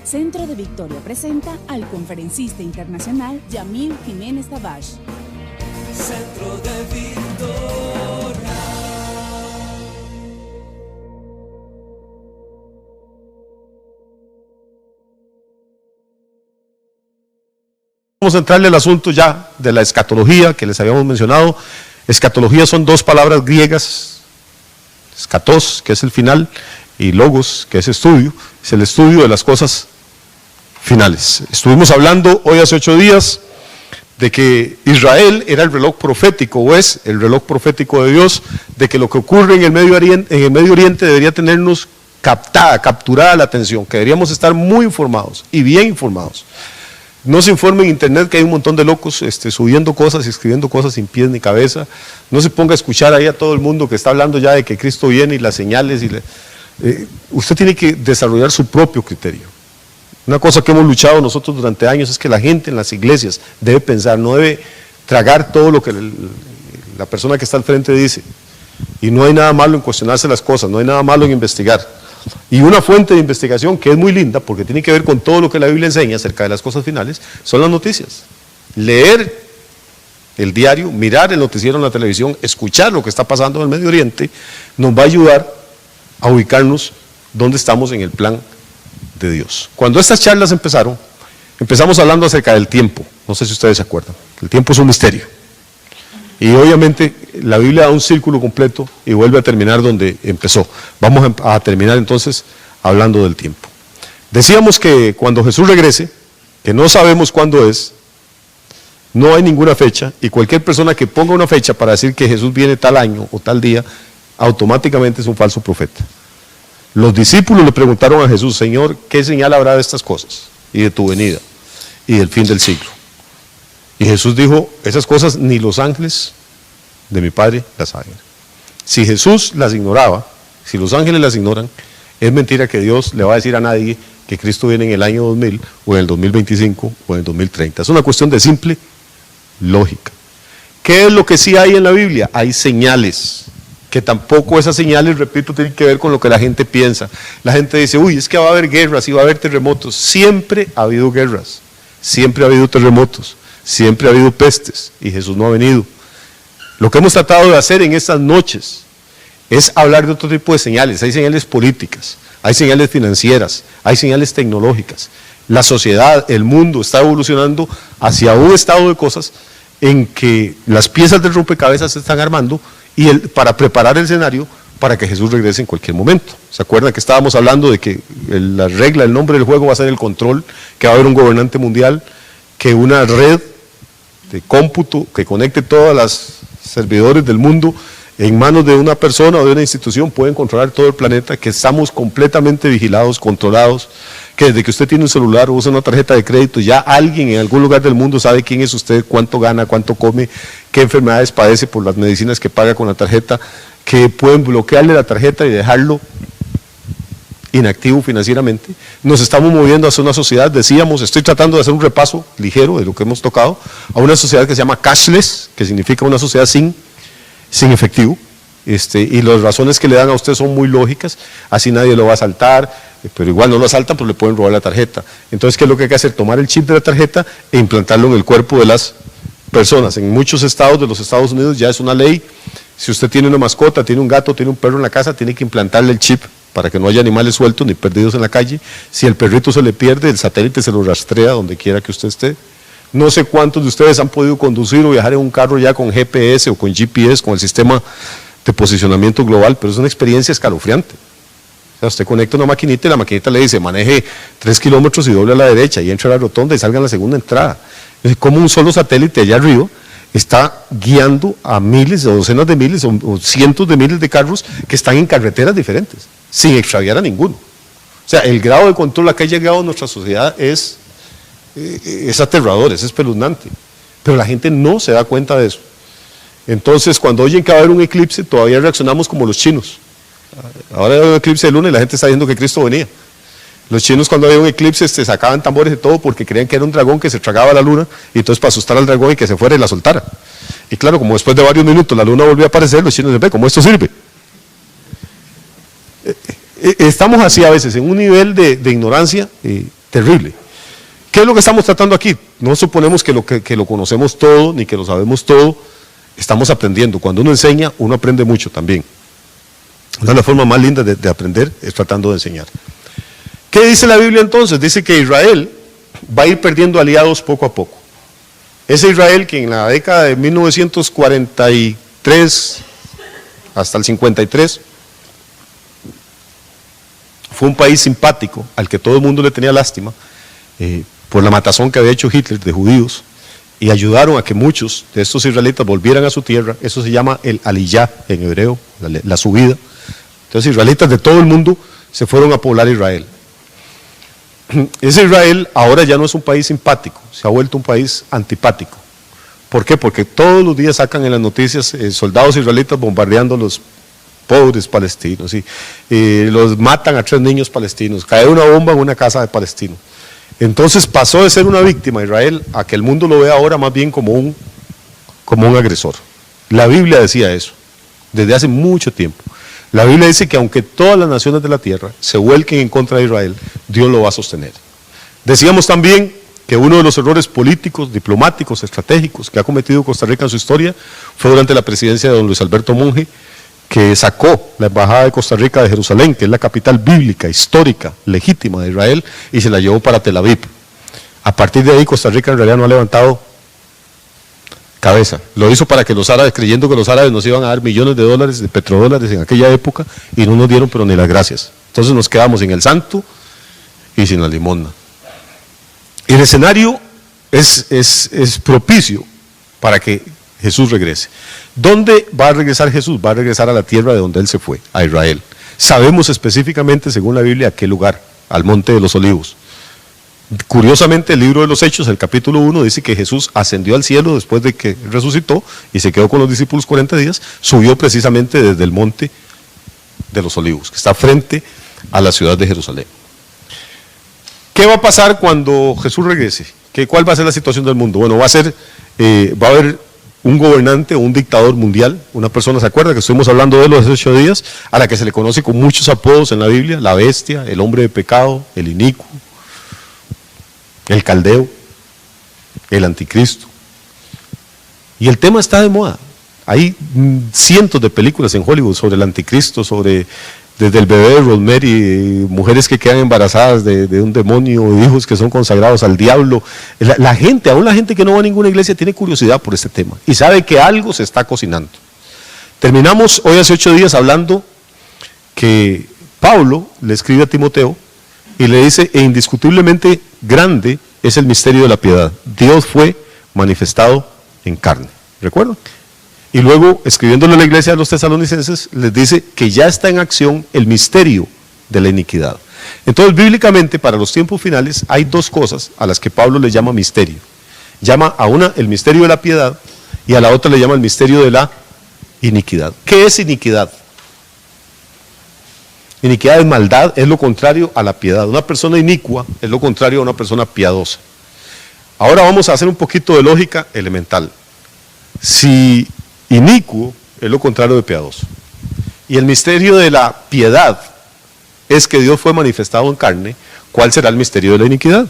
Centro de Victoria presenta al conferencista internacional Yamil Jiménez Tabash. Centro de Victoria. Vamos a entrarle al asunto ya de la escatología que les habíamos mencionado. Escatología son dos palabras griegas, escatos, que es el final, y logos, que es estudio, es el estudio de las cosas finales. Estuvimos hablando hoy hace 8 días de que Israel era el reloj profético, o es el reloj profético de Dios, de que lo que ocurre en el Medio Oriente debería tenernos capturada la atención, que deberíamos estar muy informados y bien informados. No se informe en internet que hay un montón de locos subiendo cosas y escribiendo cosas sin pies ni cabeza. No se ponga a escuchar ahí a todo el mundo que está hablando ya de que Cristo viene y las señales. Usted tiene que desarrollar su propio criterio. Una cosa que hemos luchado nosotros durante años es que la gente en las iglesias debe pensar, no debe tragar todo lo que la persona que está al frente dice. Y no hay nada malo en cuestionarse las cosas, no hay nada malo en investigar. Y una fuente de investigación que es muy linda, porque tiene que ver con todo lo que la Biblia enseña acerca de las cosas finales, son las noticias. Leer el diario, mirar el noticiero en la televisión, escuchar lo que está pasando en el Medio Oriente, nos va a ayudar a ubicarnos donde estamos en el plan de Dios. Cuando estas charlas empezamos hablando acerca del tiempo. No sé si ustedes se acuerdan. El tiempo es un misterio. Y obviamente la Biblia da un círculo completo y vuelve a terminar donde empezó. Vamos a terminar entonces hablando del tiempo. Decíamos que cuando Jesús regrese, que no sabemos cuándo es, no hay ninguna fecha, y cualquier persona que ponga una fecha para decir que Jesús viene tal año o tal día, automáticamente es un falso profeta. Los discípulos le preguntaron a Jesús: Señor, ¿qué señal habrá de estas cosas y de tu venida y del fin del siglo? Y Jesús dijo: esas cosas ni los ángeles de mi Padre las saben. Si Jesús las ignoraba, si los ángeles las ignoran, es mentira que Dios le va a decir a nadie que Cristo viene en el año 2000 o en el 2025 o en el 2030. Es una cuestión de simple lógica. ¿Qué es lo que sí hay en la Biblia? Hay señales, que tampoco esas señales, repito, tienen que ver con lo que la gente piensa. La gente dice: uy, es que va a haber guerras y va a haber terremotos. Siempre ha habido guerras, siempre ha habido terremotos, siempre ha habido pestes, y Jesús no ha venido. Lo que hemos tratado de hacer en estas noches es hablar de otro tipo de señales. Hay señales políticas, hay señales financieras, hay señales tecnológicas. La sociedad, el mundo está evolucionando hacia un estado de cosas en que las piezas del rompecabezas se están armando para preparar el escenario para que Jesús regrese en cualquier momento. ¿Se acuerdan que estábamos hablando de que la regla, el nombre del juego va a ser el control, que va a haber un gobernante mundial, que una red de cómputo que conecte todas las servidores del mundo en manos de una persona o de una institución pueden controlar todo el planeta, que estamos completamente vigilados, controlados, que desde que usted tiene un celular o usa una tarjeta de crédito, ya alguien en algún lugar del mundo sabe quién es usted, cuánto gana, cuánto come, qué enfermedades padece por las medicinas que paga con la tarjeta, que pueden bloquearle la tarjeta y dejarlo inactivo financieramente. Nos estamos moviendo hacia una sociedad, decíamos, estoy tratando de hacer un repaso ligero de lo que hemos tocado, a una sociedad que se llama cashless, que significa una sociedad sin efectivo, y las razones que le dan a usted son muy lógicas. Así nadie lo va a asaltar, pero igual no lo asaltan, pues le pueden robar la tarjeta. Entonces, ¿qué es lo que hay que hacer? Tomar el chip de la tarjeta e implantarlo en el cuerpo de las personas. En muchos estados de los Estados Unidos ya es una ley. Si usted tiene una mascota, tiene un gato, tiene un perro en la casa, tiene que implantarle el chip para que no haya animales sueltos ni perdidos en la calle. Si el perrito se le pierde, el satélite se lo rastrea donde quiera que usted esté. No sé cuántos de ustedes han podido conducir o viajar en un carro ya con GPS o con GPS, con el sistema de posicionamiento global, pero es una experiencia escalofriante. O sea, usted conecta una maquinita y la maquinita le dice: maneje 3 kilómetros y doble a la derecha y entre a la rotonda y salga en la segunda entrada. Es como un solo satélite allá arriba está guiando a miles o docenas de miles o cientos de miles de carros que están en carreteras diferentes, sin extraviar a ninguno. O sea, el grado de control a que ha llegado nuestra sociedad es aterrador, es espeluznante, pero la gente no se da cuenta de eso. Entonces, cuando oyen que va a haber un eclipse, todavía reaccionamos como los chinos. Ahora hay un eclipse de luna y la gente está diciendo que Cristo venía. Los chinos, cuando había un eclipse, sacaban tambores y todo porque creían que era un dragón que se tragaba la luna, y entonces para asustar al dragón y que se fuera y la soltara. Y claro, como después de varios minutos la luna volvió a aparecer, los chinos dicen: ve, ¿cómo esto sirve? Estamos así a veces, en un nivel de ignorancia terrible. ¿Qué es lo que estamos tratando aquí? No suponemos que lo conocemos todo, ni que lo sabemos todo, estamos aprendiendo. Cuando uno enseña, uno aprende mucho también. Una de las formas más lindas de aprender es tratando de enseñar. ¿Qué dice la Biblia entonces? Dice que Israel va a ir perdiendo aliados poco a poco. Ese Israel que en la década de 1943 hasta el 53 fue un país simpático al que todo el mundo le tenía lástima por la matazón que había hecho Hitler de judíos, y ayudaron a que muchos de estos israelitas volvieran a su tierra. Eso se llama el aliyá en hebreo, la subida. Entonces israelitas de todo el mundo se fueron a poblar Israel. Ese Israel ahora ya no es un país simpático, se ha vuelto un país antipático. ¿Por qué? Porque todos los días sacan en las noticias soldados israelitas bombardeando a los pobres palestinos, y los matan a 3 niños palestinos, cae una bomba en una casa de palestinos. Entonces pasó de ser una víctima Israel a que el mundo lo vea ahora más bien como un agresor. La Biblia decía eso desde hace mucho tiempo. La Biblia dice que aunque todas las naciones de la tierra se vuelquen en contra de Israel, Dios lo va a sostener. Decíamos también que uno de los errores políticos, diplomáticos, estratégicos que ha cometido Costa Rica en su historia fue durante la presidencia de don Luis Alberto Monge, que sacó la embajada de Costa Rica de Jerusalén, que es la capital bíblica, histórica, legítima de Israel, y se la llevó para Tel Aviv. A partir de ahí Costa Rica en realidad no ha levantado cabeza. Lo hizo para que los árabes, creyendo que los árabes nos iban a dar millones de dólares, de petrodólares en aquella época, y no nos dieron pero ni las gracias. Entonces nos quedamos sin el santo y sin la limosna. El escenario es propicio para que Jesús regrese. ¿Dónde va a regresar Jesús? Va a regresar a la tierra de donde Él se fue, a Israel. Sabemos específicamente, según la Biblia, a qué lugar, al Monte de los Olivos. Curiosamente, el libro de los Hechos, el capítulo 1, dice que Jesús ascendió al cielo después de que resucitó y se quedó con los discípulos 40 días, subió precisamente desde el Monte de los Olivos, que está frente a la ciudad de Jerusalén. ¿Qué va a pasar cuando Jesús regrese? ¿Cuál va a ser la situación del mundo? Bueno, va a haber un gobernante o un dictador mundial, una persona, ¿se acuerda que estuvimos hablando de él hace 8 días? A la que se le conoce con muchos apodos en la Biblia: la bestia, el hombre de pecado, el inicuo, el caldeo, el anticristo. Y el tema está de moda. Hay cientos de películas en Hollywood sobre el anticristo, desde el bebé de Rosemary, mujeres que quedan embarazadas de un demonio, hijos que son consagrados al diablo. La gente, aún la gente que no va a ninguna iglesia, tiene curiosidad por este tema y sabe que algo se está cocinando. Terminamos hoy hace 8 días hablando que Pablo le escribe a Timoteo y le dice: e indiscutiblemente grande es el misterio de la piedad. Dios fue manifestado en carne. ¿Recuerdan? Y luego, escribiéndole a la iglesia de los tesalonicenses, les dice que ya está en acción el misterio de la iniquidad. Entonces, bíblicamente, para los tiempos finales, hay 2 cosas a las que Pablo le llama misterio. Llama a una el misterio de la piedad y a la otra le llama el misterio de la iniquidad. ¿Qué es iniquidad? Iniquidad es maldad, es lo contrario a la piedad. Una persona inicua es lo contrario a una persona piadosa. Ahora vamos a hacer un poquito de lógica elemental. Si inicuo es lo contrario de piadoso, y el misterio de la piedad es que Dios fue manifestado en carne, ¿cuál será el misterio de la iniquidad?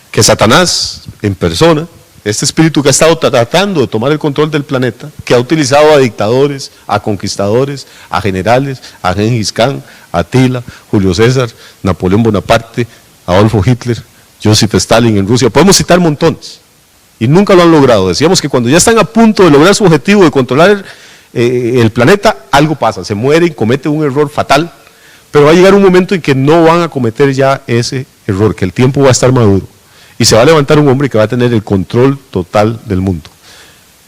Que Satanás en persona, este espíritu que ha estado tratando de tomar el control del planeta, que ha utilizado a dictadores, a conquistadores, a generales, a Gengis Khan, a Atila, Julio César, Napoleón Bonaparte, Adolfo Hitler, Joseph Stalin en Rusia, podemos citar montones, y nunca lo han logrado. Decíamos que cuando ya están a punto de lograr su objetivo de controlar el planeta, algo pasa, se mueren, cometen un error fatal, pero va a llegar un momento en que no van a cometer ya ese error, que el tiempo va a estar maduro, y se va a levantar un hombre que va a tener el control total del mundo.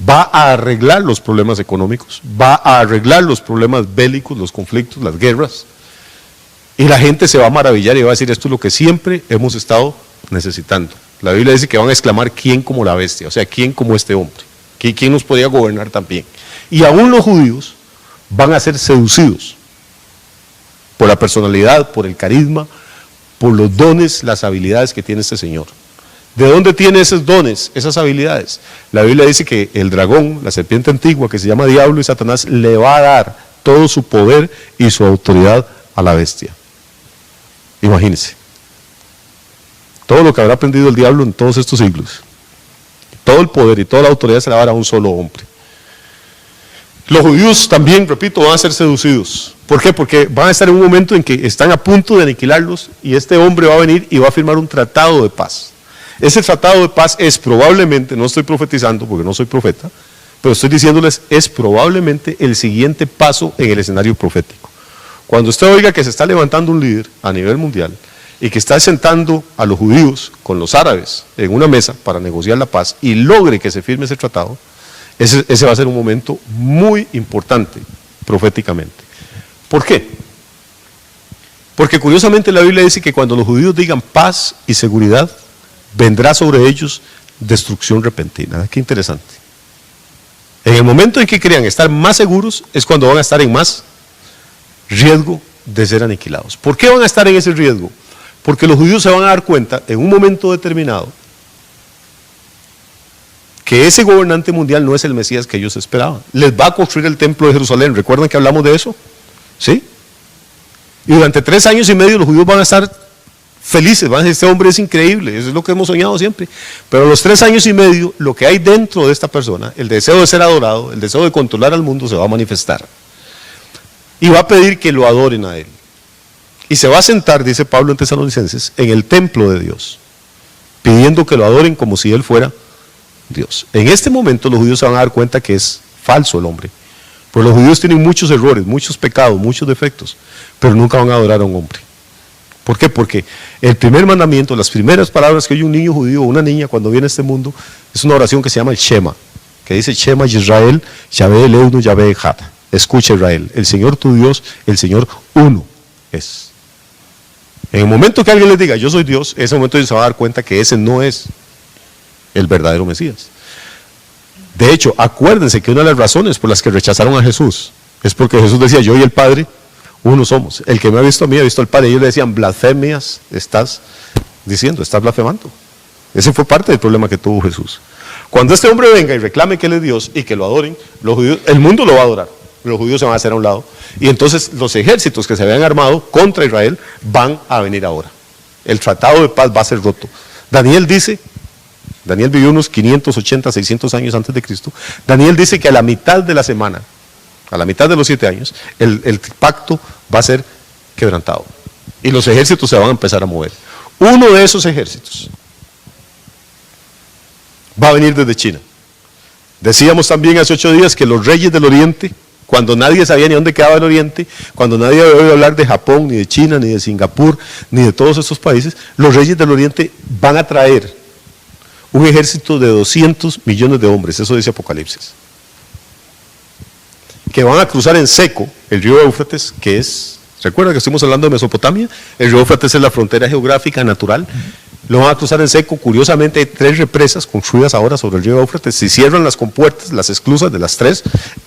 Va a arreglar los problemas económicos, va a arreglar los problemas bélicos, los conflictos, las guerras, y la gente se va a maravillar y va a decir: esto es lo que siempre hemos estado necesitando. La Biblia dice que van a exclamar: ¿quién como la bestia? O sea, ¿quién como este hombre? ¿Quién nos podía gobernar también? Y aún los judíos van a ser seducidos por la personalidad, por el carisma, por los dones, las habilidades que tiene este señor. ¿De dónde tiene esos dones, esas habilidades? La Biblia dice que el dragón, la serpiente antigua que se llama Diablo y Satanás, le va a dar todo su poder y su autoridad a la bestia. Imagínense. Todo lo que habrá aprendido el diablo en todos estos siglos. Todo el poder y toda la autoridad se la va a dar a un solo hombre. Los judíos también, repito, van a ser seducidos. ¿Por qué? Porque van a estar en un momento en que están a punto de aniquilarlos y este hombre va a venir y va a firmar un tratado de paz. Ese tratado de paz es probablemente, no estoy profetizando porque no soy profeta, pero estoy diciéndoles, es probablemente el siguiente paso en el escenario profético. Cuando usted oiga que se está levantando un líder a nivel mundial y que está sentando a los judíos con los árabes en una mesa para negociar la paz y logre que se firme ese tratado, ese va a ser un momento muy importante proféticamente. ¿Por qué? Porque curiosamente la Biblia dice que cuando los judíos digan paz y seguridad, vendrá sobre ellos destrucción repentina. Qué interesante. En el momento en que crean estar más seguros es cuando van a estar en más riesgo de ser aniquilados. ¿Por qué van a estar en ese riesgo? Porque los judíos se van a dar cuenta en un momento determinado que ese gobernante mundial no es el Mesías que ellos esperaban. Les va a construir el templo de Jerusalén. ¿Recuerdan que hablamos de eso? ¿Sí? Y durante 3 años y medio los judíos van a estar felices, van a decir, este hombre es increíble, eso es lo que hemos soñado siempre. Pero a los 3 años y medio, lo que hay dentro de esta persona, el deseo de ser adorado, el deseo de controlar al mundo, se va a manifestar. Y va a pedir que lo adoren a él. Y se va a sentar, dice Pablo en Tesalonicenses, en el templo de Dios, pidiendo que lo adoren como si él fuera Dios. En este momento los judíos se van a dar cuenta que es falso el hombre. Pues los judíos tienen muchos errores, muchos pecados, muchos defectos, pero nunca van a adorar a un hombre. ¿Por qué? Porque el primer mandamiento, las primeras palabras que oye un niño judío o una niña cuando viene a este mundo, es una oración que se llama el Shema, que dice Shema Yisrael, Yahvé Elohenu, Yahvé Echad. Escucha Israel, el Señor tu Dios, el Señor uno es. En el momento que alguien les diga, yo soy Dios, en ese momento ellos se van a dar cuenta que ese no es el verdadero Mesías. De hecho, acuérdense que una de las razones por las que rechazaron a Jesús es porque Jesús decía, yo y el Padre uno somos. El que me ha visto a mí ha visto al Padre. Y ellos le decían, blasfemias estás diciendo, estás blasfemando. Ese fue parte del problema que tuvo Jesús. Cuando este hombre venga y reclame que él es Dios y que lo adoren, los judíos, el mundo lo va a adorar. Los judíos se van a hacer a un lado. Y entonces los ejércitos que se habían armado contra Israel van a venir ahora. El tratado de paz va a ser roto. Daniel dice, Daniel vivió unos 580, 600 años antes de Cristo. Daniel dice que a la mitad de la semana, a la mitad de los 7 años, el pacto va a ser quebrantado. Y los ejércitos se van a empezar a mover. Uno de esos ejércitos va a venir desde China. Decíamos también hace 8 días que los reyes del Oriente, cuando nadie sabía ni dónde quedaba el Oriente, cuando nadie había oído hablar de Japón, ni de China, ni de Singapur, ni de todos esos países, los reyes del Oriente van a traer un ejército de 200 millones de hombres, eso dice Apocalipsis, que van a cruzar en seco el río Éufrates, que es, recuerda que estuvimos hablando de Mesopotamia, el río Éufrates es la frontera geográfica natural, lo van a cruzar en seco. Curiosamente hay 3 represas construidas ahora sobre el río Éufrates, si cierran las compuertas, las esclusas de las 3,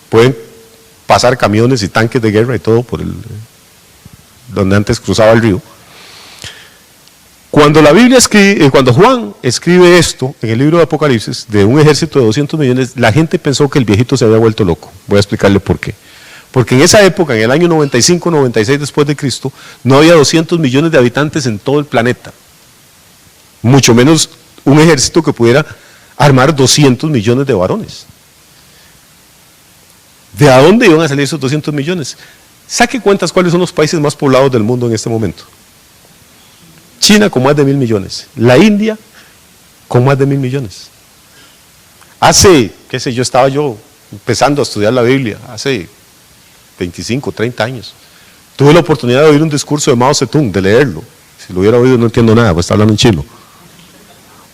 pueden pasar camiones y tanques de guerra y todo por donde antes cruzaba el río. Cuando la Biblia escribe, cuando Juan escribe esto en el libro de Apocalipsis, de un ejército de 200 millones, la gente pensó que el viejito se había vuelto loco. Voy a explicarle por qué. Porque en esa época, en el año 95, 96 después de Cristo, no había 200 millones de habitantes en todo el planeta. Mucho menos un ejército que pudiera armar 200 millones de varones. ¿De dónde iban a salir esos 200 millones? Saque cuentas cuáles son los países más poblados del mundo en este momento. China con más de 1.000 millones. La India con más de 1.000 millones. Hace, qué sé yo, estaba yo empezando a estudiar la Biblia, hace 25, 30 años. Tuve la oportunidad de oír un discurso de Mao Zedong, de leerlo. Si lo hubiera oído no entiendo nada, pues está hablando en chino.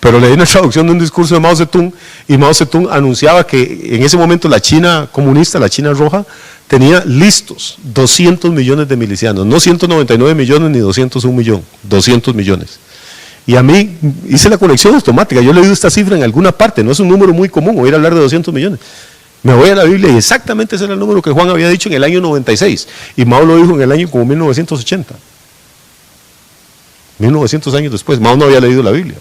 Pero leí una traducción de un discurso de Mao Zedong y Mao Zedong anunciaba que en ese momento la China comunista, la China roja, tenía listos 200 millones de milicianos, no 199 millones ni 201 millón, 200 millones. Y a mí hice la conexión automática, yo he leído esta cifra en alguna parte, no es un número muy común oír hablar de 200 millones. Me voy a la Biblia y exactamente ese era el número que Juan había dicho en el año 96 y Mao lo dijo en el año como 1980. 1900 años después, Mao no había leído la Biblia.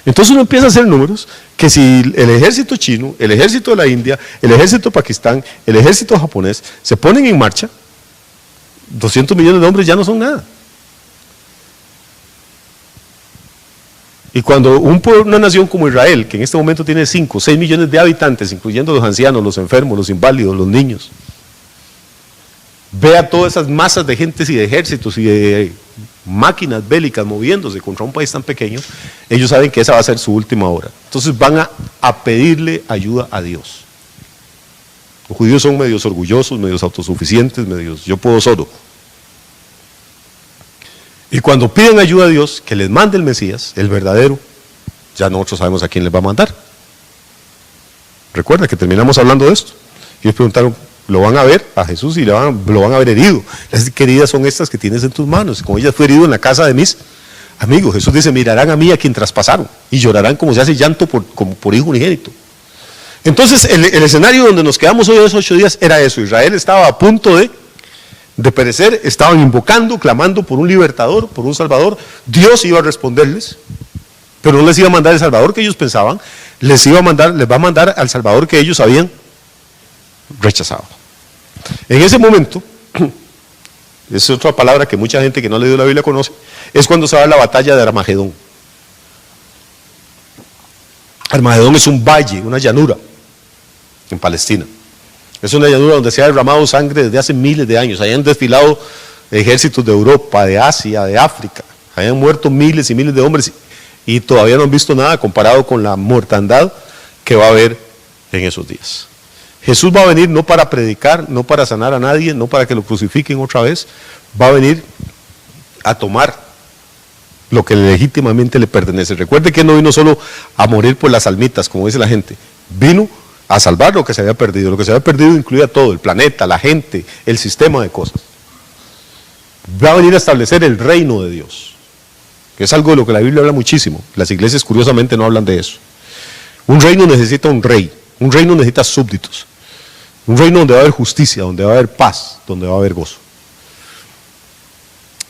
Entonces uno empieza a hacer números que si el ejército chino, el ejército de la India, el ejército de Pakistán, el ejército japonés se ponen en marcha, 200 millones de hombres ya no son nada. Y cuando una nación como Israel, que en este momento tiene 5 o 6 millones de habitantes, incluyendo los ancianos, los enfermos, los inválidos, los niños, ve a todas esas masas de gentes y de ejércitos y de máquinas bélicas moviéndose contra un país tan pequeño, ellos saben que esa va a ser su última hora. Entonces van a pedirle ayuda a Dios. Los judíos son medios orgullosos, medios autosuficientes, medios yo puedo solo. Y cuando piden ayuda a Dios, que les mande el Mesías, el verdadero, ya nosotros sabemos a quién les va a mandar. Recuerda que terminamos hablando de esto. Y ellos preguntaron, ¿lo van a ver a Jesús y lo van a ver herido? Las heridas son estas que tienes en tus manos. Como ella fue herido en la casa de mis amigos. Jesús dice, mirarán a mí a quien traspasaron y llorarán como se hace llanto como por hijo unigénito. Entonces el escenario donde nos quedamos hoy esos 8 días era eso. Israel estaba a punto de perecer, estaban invocando, clamando por un libertador, por un salvador. Dios iba a responderles, pero no les iba a mandar el salvador que ellos pensaban, les va a mandar al salvador que ellos habían rechazado. En ese momento, es otra palabra que mucha gente que no ha leído la Biblia conoce, es cuando se va a la batalla de Armagedón. Armagedón es un valle, una llanura en Palestina. Es una llanura donde se ha derramado sangre desde hace miles de años. Ahí han desfilado ejércitos de Europa, de Asia, de África. Ahí han muerto miles y miles de hombres y todavía no han visto nada comparado con la mortandad que va a haber en esos días. Jesús va a venir no para predicar, no para sanar a nadie, no para que lo crucifiquen otra vez. Va a venir a tomar lo que legítimamente le pertenece. Recuerde que no vino solo a morir por las almitas, como dice la gente. Vino a salvar lo que se había perdido. Lo que se había perdido incluía todo, el planeta, la gente, el sistema de cosas. Va a venir a establecer el reino de Dios, que es algo de lo que la Biblia habla muchísimo. Las iglesias curiosamente no hablan de eso. Un reino necesita un rey, un reino necesita súbditos, un reino donde va a haber justicia, donde va a haber paz, donde va a haber gozo.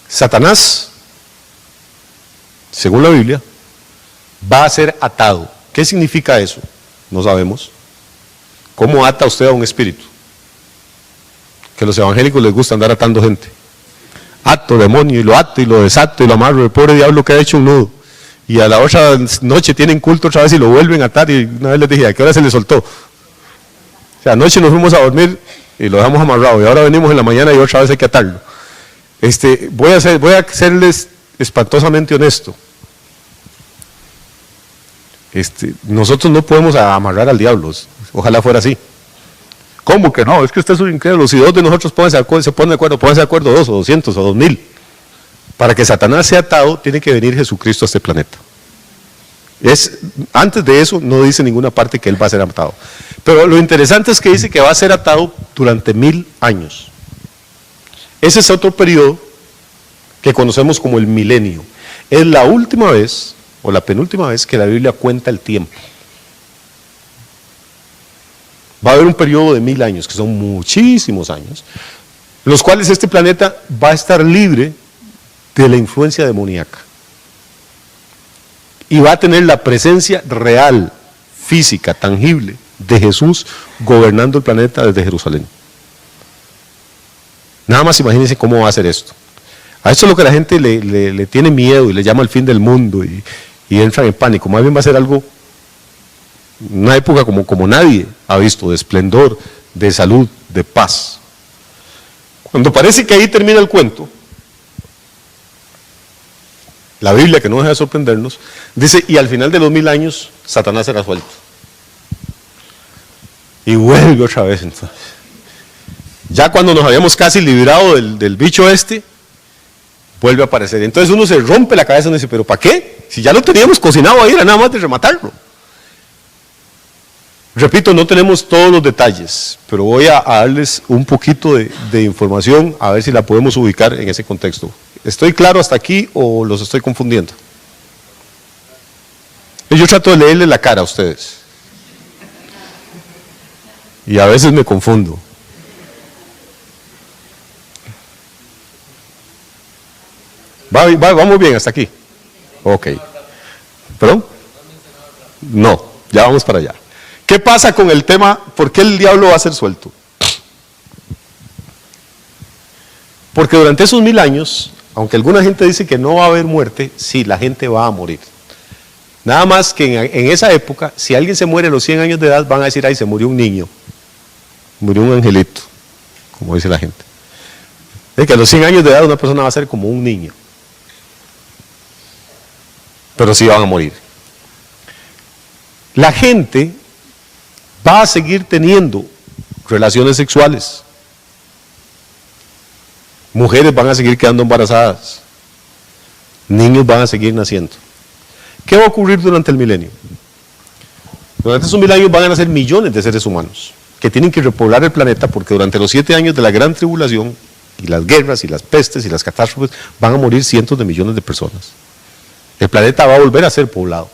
Satanás, según la Biblia, va a ser atado. ¿Qué significa eso? No sabemos. ¿Cómo ata usted a un espíritu? Que a los evangélicos les gusta andar atando gente. Ato, demonio, y lo ato, y lo desato, y lo amarro. El pobre diablo que ha hecho un nudo. Y a la otra noche tienen culto otra vez y lo vuelven a atar. Y una vez les dije, ¿a qué hora se le soltó? O sea, anoche nos fuimos a dormir y lo dejamos amarrado. Y ahora venimos en la mañana y otra vez hay que atarlo. Voy a serles espantosamente honesto. Nosotros no podemos amarrar al diablo. Ojalá fuera así. ¿Cómo que no? Es que usted es un incrédulo. Si 2 de nosotros se ponen de acuerdo, pónganse de acuerdo 2 o 200 o 2000. Para que Satanás sea atado, tiene que venir Jesucristo a este planeta. Antes de eso, no dice en ninguna parte que Él va a ser atado. Pero lo interesante es que dice que va a ser atado durante 1000 años. Ese es otro periodo que conocemos como el milenio. Es la última vez, o la penúltima vez, que la Biblia cuenta el tiempo. Va a haber un periodo de 1000 años, que son muchísimos años, en los cuales este planeta va a estar libre de la influencia demoníaca. Y va a tener la presencia real, física, tangible, de Jesús gobernando el planeta desde Jerusalén. Nada más imagínense cómo va a ser esto. A esto es lo que la gente le tiene miedo y le llama el fin del mundo y entran en pánico. Más bien va a ser algo, una época como nadie ha visto, de esplendor, de salud, de paz. Cuando parece que ahí termina el cuento, la Biblia, que no deja de sorprendernos, dice, y al final de los 1000 años, Satanás será suelto. Y vuelve otra vez entonces. Ya cuando nos habíamos casi librado del bicho vuelve a aparecer. Entonces uno se rompe la cabeza y uno dice, ¿pero para qué? Si ya lo teníamos cocinado ahí, era nada más de rematarlo. Repito, no tenemos todos los detalles, pero voy a darles un poquito de información, a ver si la podemos ubicar en ese contexto. ¿Estoy claro hasta aquí o los estoy confundiendo? Yo trato de leerle la cara a ustedes. Y a veces me confundo. ¿Vamos bien hasta aquí? Ok. ¿Perdón? No, ya vamos para allá. ¿Qué pasa con el tema? ¿Por qué el diablo va a ser suelto? Porque durante esos 1000 años, aunque alguna gente dice que no va a haber muerte, sí, la gente va a morir. Nada más que en esa época, si alguien se muere a los 100 años de edad, van a decir, ay, se murió un niño, murió un angelito, como dice la gente. Es que a los 100 años de edad una persona va a ser como un niño. Pero sí van a morir. La gente va a seguir teniendo relaciones sexuales. Mujeres van a seguir quedando embarazadas. Niños van a seguir naciendo. ¿Qué va a ocurrir durante el milenio? Durante esos 1000 años van a nacer millones de seres humanos que tienen que repoblar el planeta porque durante los 7 años de la gran tribulación y las guerras y las pestes y las catástrofes van a morir cientos de millones de personas. El planeta va a volver a ser poblado.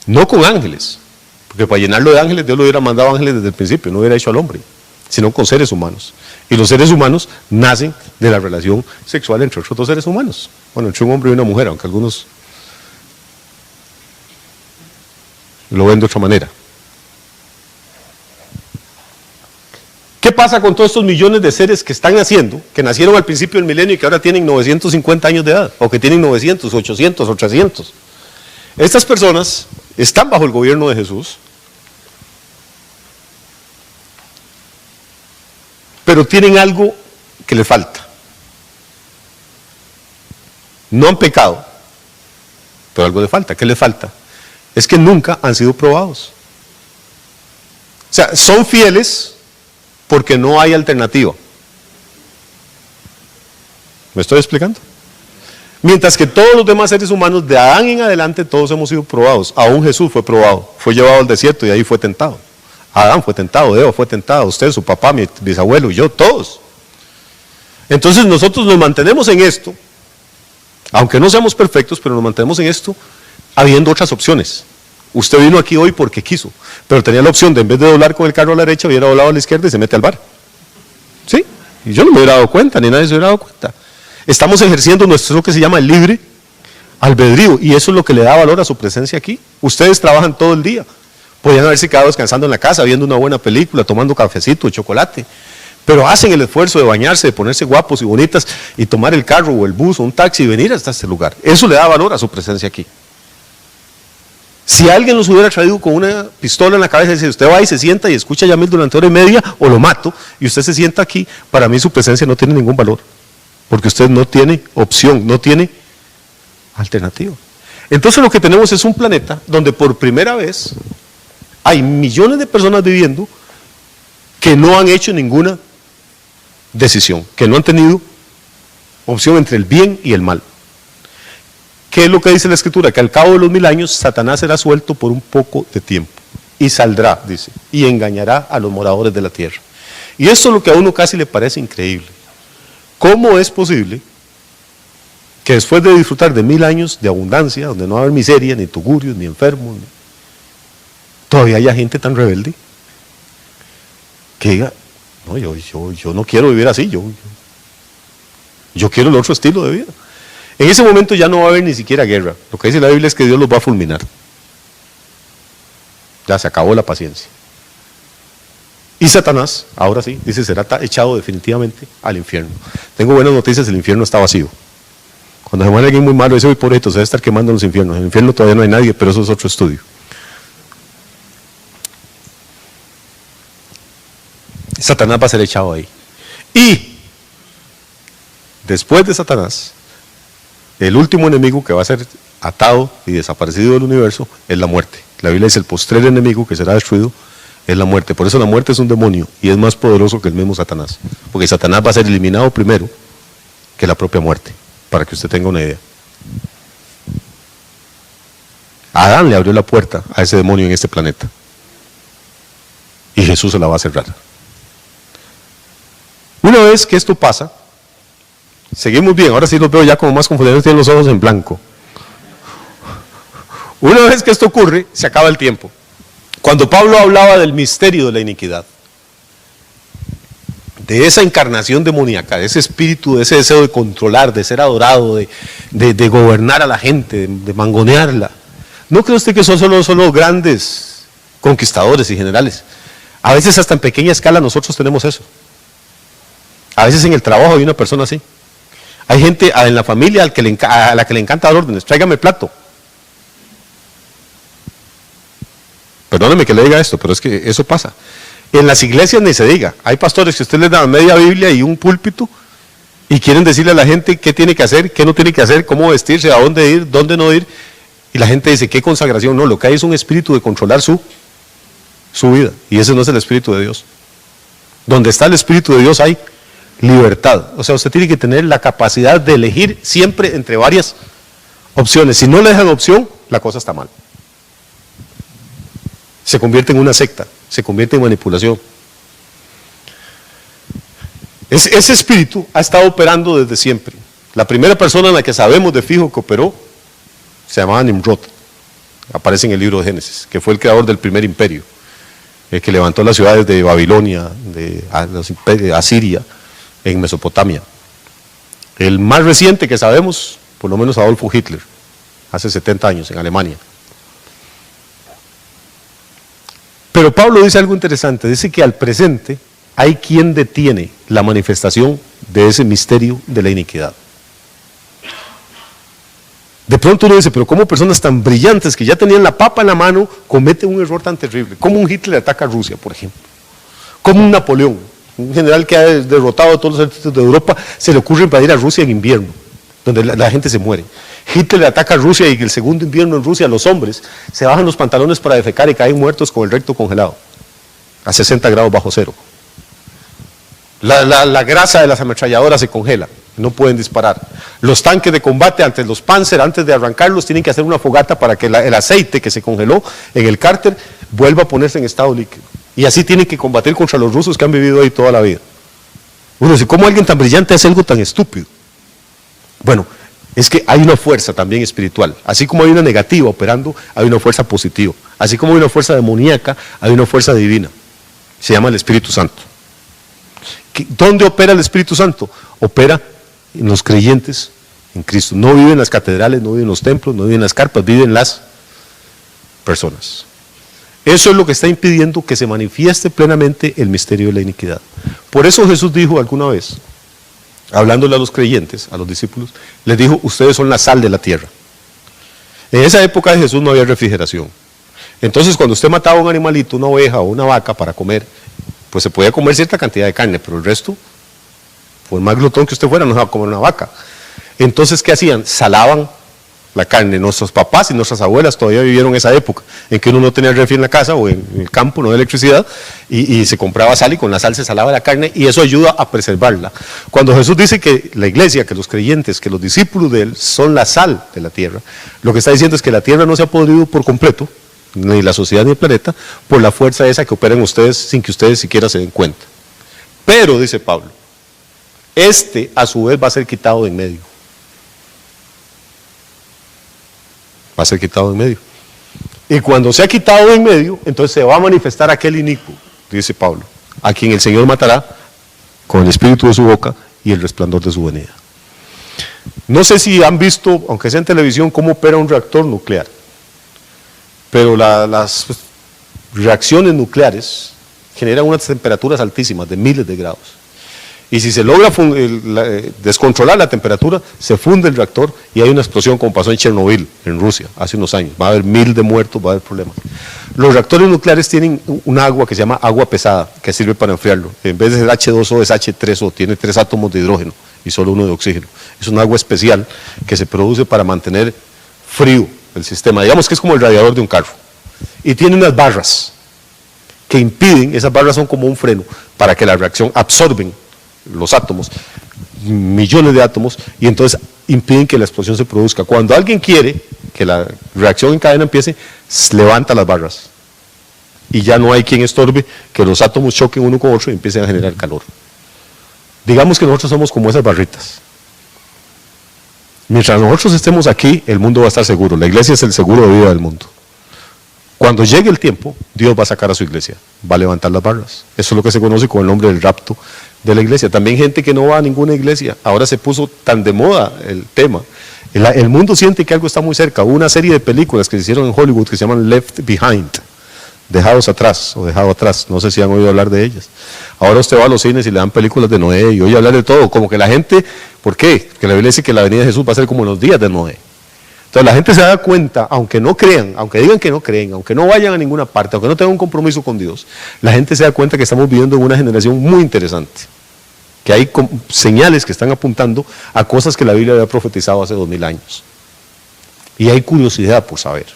No con ángeles, porque para llenarlo de ángeles Dios lo hubiera mandado ángeles desde el principio, no hubiera hecho al hombre, sino con seres humanos. Y los seres humanos nacen de la relación sexual entre otros dos seres humanos. Bueno, entre un hombre y una mujer, aunque algunos lo ven de otra manera. ¿Qué pasa con todos estos millones de seres que están naciendo, que nacieron al principio del milenio y que ahora tienen 950 años de edad, o que tienen 900, 800 o 300? Estas personas están bajo el gobierno de Jesús, pero tienen algo que les falta. No han pecado, pero algo les falta. ¿Qué les falta? Es que nunca han sido probados. O sea, son fieles porque no hay alternativa. ¿Me estoy explicando? Mientras que todos los demás seres humanos, de Adán en adelante, todos hemos sido probados. Aún Jesús fue probado, fue llevado al desierto y ahí fue tentado. Adán fue tentado, Eva fue tentada, usted, su papá, mi bisabuelo y yo, todos. Entonces nosotros nos mantenemos en esto, aunque no seamos perfectos, pero nos mantenemos en esto, habiendo otras opciones. Usted vino aquí hoy porque quiso, pero tenía la opción de, en vez de doblar con el carro a la derecha, hubiera doblado a la izquierda y se mete al bar. ¿Sí? Y yo no me hubiera dado cuenta, ni nadie se hubiera dado cuenta. Estamos ejerciendo nuestro, lo que se llama el libre albedrío, y eso es lo que le da valor a su presencia aquí. Ustedes trabajan todo el día. Podrían haberse quedado descansando en la casa, viendo una buena película, tomando cafecito, chocolate, pero hacen el esfuerzo de bañarse, de ponerse guapos y bonitas y tomar el carro o el bus o un taxi y venir hasta este lugar. Eso le da valor a su presencia aquí. Si alguien los hubiera traído con una pistola en la cabeza y dice, usted va y se sienta y escucha a Yamil durante hora y media o lo mato, y usted se sienta aquí, para mí su presencia no tiene ningún valor, porque usted no tiene opción, no tiene alternativa. Entonces lo que tenemos es un planeta donde por primera vez hay millones de personas viviendo que no han hecho ninguna decisión, que no han tenido opción entre el bien y el mal. ¿Qué es lo que dice la Escritura? Que al cabo de los 1000 años Satanás será suelto por un poco de tiempo y saldrá, dice, y engañará a los moradores de la tierra. Y esto es lo que a uno casi le parece increíble. ¿Cómo es posible que después de disfrutar de 1000 años de abundancia, donde no va a haber miseria, ni tugurios, ni enfermos, todavía haya gente tan rebelde que diga, no, yo no quiero vivir así, yo quiero el otro estilo de vida? En ese momento ya no va a haber ni siquiera guerra. Lo que dice la Biblia es que Dios los va a fulminar. Ya se acabó la paciencia. Y Satanás, ahora sí, dice, será echado definitivamente al infierno. Tengo buenas noticias, el infierno está vacío. Cuando se muere alguien muy malo, dice, uy, pobrecito, se debe estar quemando en los infiernos. En el infierno todavía no hay nadie, pero eso es otro estudio. Satanás va a ser echado ahí. Y después de Satanás, el último enemigo que va a ser atado y desaparecido del universo es la muerte. La Biblia dice, el postrer enemigo que será destruido es la muerte. Por eso la muerte es un demonio y es más poderoso que el mismo Satanás. Porque Satanás va a ser eliminado primero que la propia muerte, para que usted tenga una idea. Adán le abrió la puerta a ese demonio en este planeta. Y Jesús se la va a cerrar. Una vez que esto pasa, seguimos bien, ahora sí los veo ya como más confundidos, tienen los ojos en blanco. Una vez que esto ocurre, se acaba el tiempo. Cuando Pablo hablaba del misterio de la iniquidad, de esa encarnación demoníaca, de ese espíritu, de ese deseo de controlar, de ser adorado, de gobernar a la gente, de mangonearla, ¿no cree usted que son solo grandes conquistadores y generales? A veces hasta en pequeña escala nosotros tenemos eso. A veces en el trabajo hay una persona así. Hay gente en la familia a la que le encanta dar órdenes. Tráigame el plato. Perdóneme que le diga esto, pero es que eso pasa. En las iglesias ni se diga. Hay pastores que usted les da media Biblia y un púlpito y quieren decirle a la gente qué tiene que hacer, qué no tiene que hacer, cómo vestirse, a dónde ir, dónde no ir. Y la gente dice, ¿qué consagración? No, lo que hay es un espíritu de controlar su vida. Y ese no es el espíritu de Dios. Donde está el espíritu de Dios hay libertad. O sea, usted tiene que tener la capacidad de elegir siempre entre varias opciones. Si no le dejan opción, la cosa está mal. Se convierte en una secta, se convierte en manipulación. Ese espíritu ha estado operando desde siempre. La primera persona en la que sabemos de fijo que operó se llamaba Nimrod. Aparece en el libro de Génesis, que fue el creador del primer imperio, el que levantó las ciudades de Babilonia, de Asiria, en Mesopotamia. El más reciente que sabemos, por lo menos Adolfo Hitler, hace 70 años en Alemania. Pero Pablo dice algo interesante, dice que al presente hay quien detiene la manifestación de ese misterio de la iniquidad. De pronto uno dice, pero ¿cómo personas tan brillantes que ya tenían la papa en la mano cometen un error tan terrible? ¿Cómo un Hitler ataca a Rusia, por ejemplo? ¿Cómo un Napoleón, un general que ha derrotado a todos los ejércitos de Europa, se le ocurre invadir a Rusia en invierno, donde la gente se muere? Hitler ataca a Rusia y el segundo invierno en Rusia los hombres se bajan los pantalones para defecar y caen muertos con el recto congelado, a 60 grados bajo cero. La grasa de las ametralladoras se congela, no pueden disparar. Los tanques de combate, antes los Panzer, antes de arrancarlos, tienen que hacer una fogata para que el aceite que se congeló en el cárter vuelva a ponerse en estado líquido. Y así tienen que combatir contra los rusos que han vivido ahí toda la vida. Uno dice, ¿cómo alguien tan brillante hace algo tan estúpido? Bueno, es que hay una fuerza también espiritual. Así como hay una negativa operando, hay una fuerza positiva. Así como hay una fuerza demoníaca, hay una fuerza divina. Se llama el Espíritu Santo. ¿Dónde opera el Espíritu Santo? Opera en los creyentes en Cristo. No vive en las catedrales, no vive en los templos, no vive en las carpas, vive en las personas. Eso es lo que está impidiendo que se manifieste plenamente el misterio de la iniquidad. Por eso Jesús dijo alguna vez, hablándole a los creyentes, a los discípulos, les dijo, ustedes son la sal de la tierra. En esa época de Jesús no había refrigeración. Entonces cuando usted mataba a un animalito, una oveja o una vaca para comer, pues se podía comer cierta cantidad de carne, pero el resto, por más glotón que usted fuera, no se va a comer una vaca. Entonces, ¿qué hacían? Salaban la carne. Nuestros papás y nuestras abuelas todavía vivieron esa época, en que uno no tenía refri en la casa o en el campo, no había electricidad, y se compraba sal y con la sal se salaba la carne, y eso ayuda a preservarla. Cuando Jesús dice que la iglesia, que los creyentes, que los discípulos de Él son la sal de la tierra, lo que está diciendo es que la tierra no se ha podrido por completo, ni la sociedad ni el planeta, por la fuerza esa que opera en ustedes sin que ustedes siquiera se den cuenta. Pero, dice Pablo, a su vez va a ser quitado de en medio. Va a ser quitado de en medio. Y cuando sea quitado de en medio, entonces se va a manifestar aquel inicuo, dice Pablo, a quien el Señor matará con el espíritu de su boca y el resplandor de su venida. No sé si han visto, aunque sea en televisión, cómo opera un reactor nuclear. Pero las reacciones nucleares generan unas temperaturas altísimas, de miles de grados. Y si se logra descontrolar la temperatura, se funde el reactor y hay una explosión como pasó en Chernobyl, en Rusia, hace unos años. Va a haber 1000 de muertos, va a haber problemas. Los reactores nucleares tienen un agua que se llama agua pesada, que sirve para enfriarlo. En vez de ser H2O es H3O, tiene 3 átomos de hidrógeno y solo 1 de oxígeno. Es un agua especial que se produce para mantener frío el sistema. Digamos que es como el radiador de un carro. Y tiene unas barras que impiden, esas barras son como un freno, para que la reacción absorben los átomos, millones de átomos, y entonces impiden que la explosión se produzca. Cuando alguien quiere que la reacción en cadena empiece, levanta las barras. Y ya no hay quien estorbe que los átomos choquen uno con otro y empiecen a generar calor. Digamos que nosotros somos como esas barritas. Mientras nosotros estemos aquí, el mundo va a estar seguro. La iglesia es el seguro de vida del mundo. Cuando llegue el tiempo, Dios va a sacar a su iglesia, va a levantar las barras. Eso es lo que se conoce con el nombre del rapto de la iglesia. También gente que no va a ninguna iglesia. Ahora se puso tan de moda el tema. El mundo siente que algo está muy cerca. Hubo una serie de películas que se hicieron en Hollywood que se llaman Left Behind, dejados atrás o dejado atrás. No sé si han oído hablar de ellas. Ahora usted va a los cines y le dan películas de Noé y oye hablar de todo. Como que la gente, ¿por qué? Que la Biblia dice que la venida de Jesús va a ser como en los días de Noé. Entonces la gente se da cuenta, aunque no crean, aunque digan que no creen, aunque no vayan a ninguna parte, aunque no tengan un compromiso con Dios, la gente se da cuenta que estamos viviendo en una generación muy interesante, que hay señales que están apuntando a cosas que la Biblia había profetizado hace 2000 años. Y hay curiosidad por saber.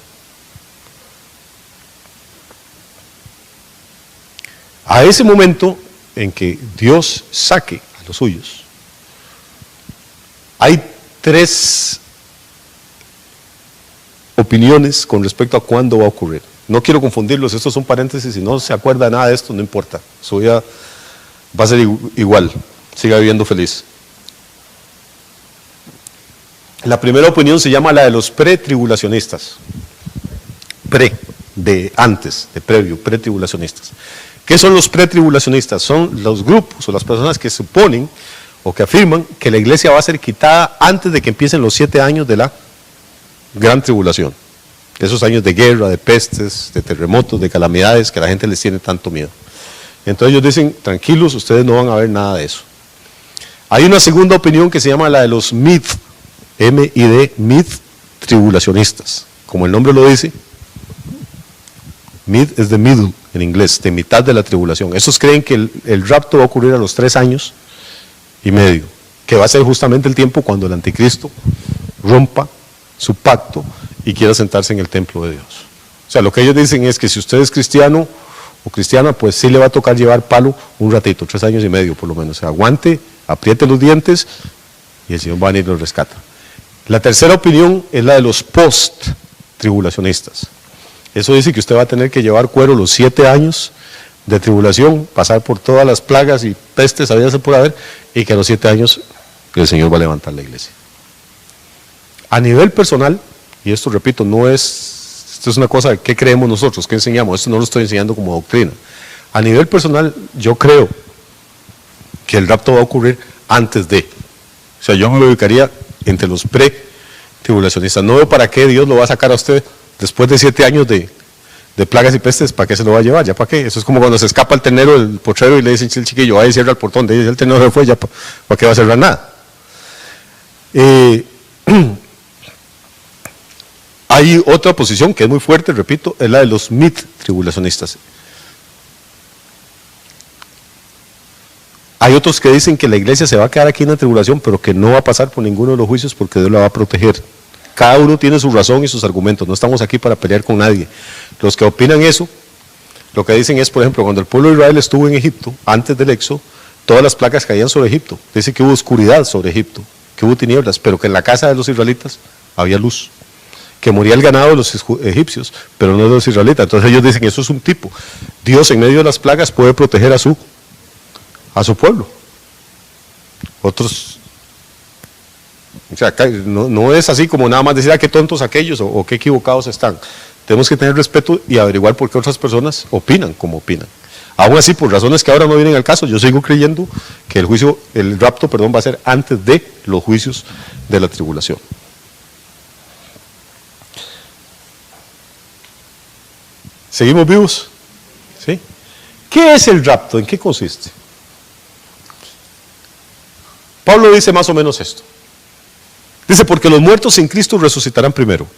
A ese momento en que Dios saque a los suyos, hay 3 opiniones con respecto a cuándo va a ocurrir. No quiero confundirlos, estos son paréntesis, si no se acuerda nada de esto, no importa. Eso ya va a ser igual, siga viviendo feliz. La primera opinión se llama la de los pretribulacionistas. De antes, de previo, pretribulacionistas. ¿Qué son los pretribulacionistas? Son los grupos o las personas que suponen o que afirman que la iglesia va a ser quitada antes de que empiecen los 7 años de la gran tribulación. Esos años de guerra, de pestes, de terremotos, de calamidades que a la gente les tiene tanto miedo. Entonces ellos dicen, tranquilos, ustedes no van a ver nada de eso. Hay una segunda opinión que se llama la de los mid, M-I-D, mid tribulacionistas. Como el nombre lo dice, mid es de middle en inglés, de mitad de la tribulación. Esos creen que el rapto va a ocurrir a los 3 años y medio, que va a ser justamente el tiempo cuando el anticristo rompa su pacto y quiera sentarse en el templo de Dios. O sea, lo que ellos dicen es que si usted es cristiano o cristiana, pues sí le va a tocar llevar palo un ratito, 3 años y medio por lo menos. O sea, aguante, apriete los dientes y el Señor va a venir y los rescata. La tercera opinión es la de los post-tribulacionistas. Eso dice que usted va a tener que llevar cuero los 7 años de tribulación, pasar por todas las plagas y pestes habidas por haber, y que a los 7 años el Señor va a levantar la iglesia. A nivel personal, y esto repito, esto es una cosa de qué creemos nosotros, qué enseñamos, esto no lo estoy enseñando como doctrina. A nivel personal, yo creo que el rapto va a ocurrir antes de. O sea, yo me ubicaría entre los pre-tribulacionistas. No veo para qué Dios lo va a sacar a usted después de 7 años de plagas y pestes. ¿Para qué se lo va a llevar? ¿Ya para qué? Eso es como cuando se escapa el ternero del potrero y le dicen al chiquillo, vaya y cierra el portón. De ahí el ternero se fue, ya para qué va a cerrar nada. Hay otra posición que es muy fuerte, repito, es la de los mid-tribulacionistas. Hay otros que dicen que la iglesia se va a quedar aquí en la tribulación, pero que no va a pasar por ninguno de los juicios porque Dios la va a proteger. Cada uno tiene su razón y sus argumentos, no estamos aquí para pelear con nadie. Los que opinan eso, lo que dicen es, por ejemplo, cuando el pueblo de Israel estuvo en Egipto, antes del éxodo, todas las plagas caían sobre Egipto. Dice que hubo oscuridad sobre Egipto, que hubo tinieblas, pero que en la casa de los israelitas había luz. Que moría el ganado de los egipcios, pero no de los israelitas. Entonces ellos dicen, eso es un tipo. Dios en medio de las plagas puede proteger a su pueblo. Otros, o sea, no es así como nada más decir, qué tontos aquellos o qué equivocados están. Tenemos que tener respeto y averiguar por qué otras personas opinan como opinan. Aún así, por razones que ahora no vienen al caso, yo sigo creyendo que el rapto va a ser antes de los juicios de la tribulación. ¿Seguimos vivos? ¿Sí? ¿Qué es el rapto? ¿En qué consiste? Pablo dice más o menos esto. Dice, porque los muertos en Cristo resucitarán primero.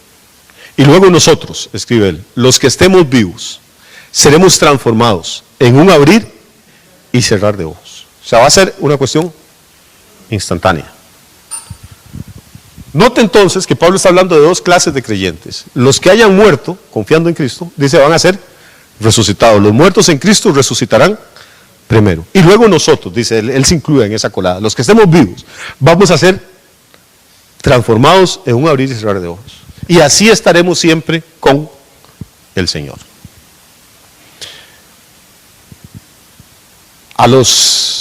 Y luego nosotros, escribe él, los que estemos vivos, seremos transformados en un abrir y cerrar de ojos. O sea, va a ser una cuestión instantánea. Note entonces que Pablo está hablando de 2 clases de creyentes. Los que hayan muerto, confiando en Cristo, dice, van a ser resucitados. Los muertos en Cristo resucitarán primero. Y luego nosotros, dice él se incluye en esa colada. Los que estemos vivos, vamos a ser transformados en un abrir y cerrar de ojos. Y así estaremos siempre con el Señor. A los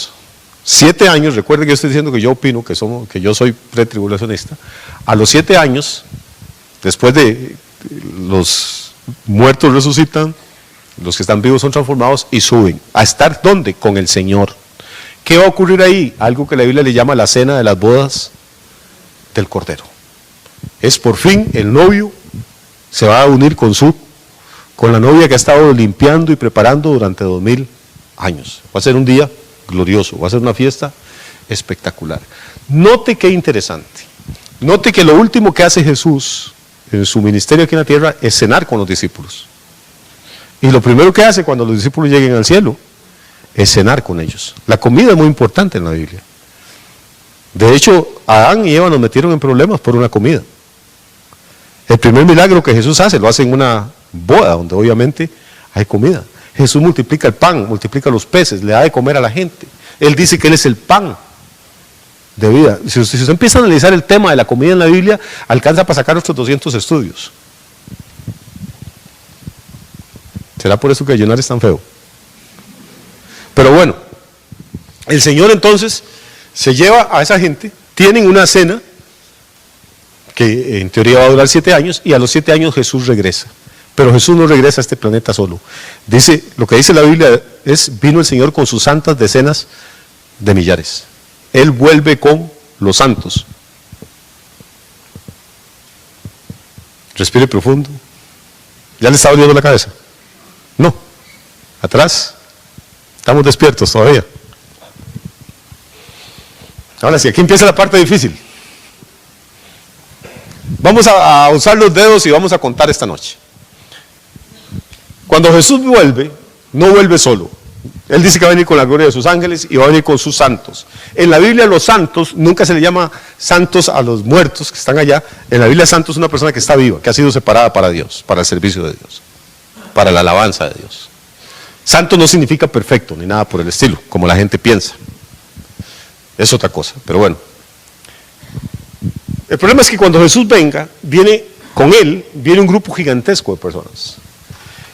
7 años, recuerden que yo estoy diciendo que yo opino que yo soy pretribulacionista. A los 7 años, después de los muertos resucitan, los que están vivos son transformados y suben. ¿A estar dónde? Con el Señor. ¿Qué va a ocurrir ahí? Algo que la Biblia le llama la cena de las bodas del Cordero. Es por fin el novio se va a unir con la novia que ha estado limpiando y preparando durante 2000 años. Va a ser un día glorioso, va a ser una fiesta espectacular. Note qué interesante. Note que lo último que hace Jesús en su ministerio aquí en la tierra es cenar con los discípulos. Y lo primero que hace cuando los discípulos lleguen al cielo es cenar con ellos. La comida es muy importante en la Biblia. De hecho, Adán y Eva nos metieron en problemas por una comida. El primer milagro que Jesús hace, lo hace en una boda donde obviamente hay comida. Jesús multiplica el pan, multiplica los peces, le da de comer a la gente. Él dice que Él es el pan de vida. Si usted empieza a analizar el tema de la comida en la Biblia, alcanza para sacar otros 200 estudios. ¿Será por eso que ayunar es tan feo? Pero bueno, el Señor entonces se lleva a esa gente, tienen una cena que en teoría va a durar 7 años, y a los 7 años Jesús regresa. Pero Jesús no regresa a este planeta solo. Dice, lo que dice la Biblia es, vino el Señor con sus santas decenas de millares. Él vuelve con los santos. Respire profundo. ¿Ya le está doliendo la cabeza? No. Atrás. Estamos despiertos todavía. Ahora sí, aquí empieza la parte difícil. Vamos a usar los dedos y vamos a contar esta noche. Cuando Jesús vuelve, no vuelve solo. Él dice que va a venir con la gloria de sus ángeles y va a venir con sus santos. En la Biblia los santos, nunca se le llama santos a los muertos que están allá. En la Biblia santo es una persona que está viva, que ha sido separada para Dios, para el servicio de Dios, para la alabanza de Dios. Santo no significa perfecto, ni nada por el estilo, como la gente piensa. Es otra cosa, pero bueno. El problema es que cuando Jesús venga, con Él viene un grupo gigantesco de personas.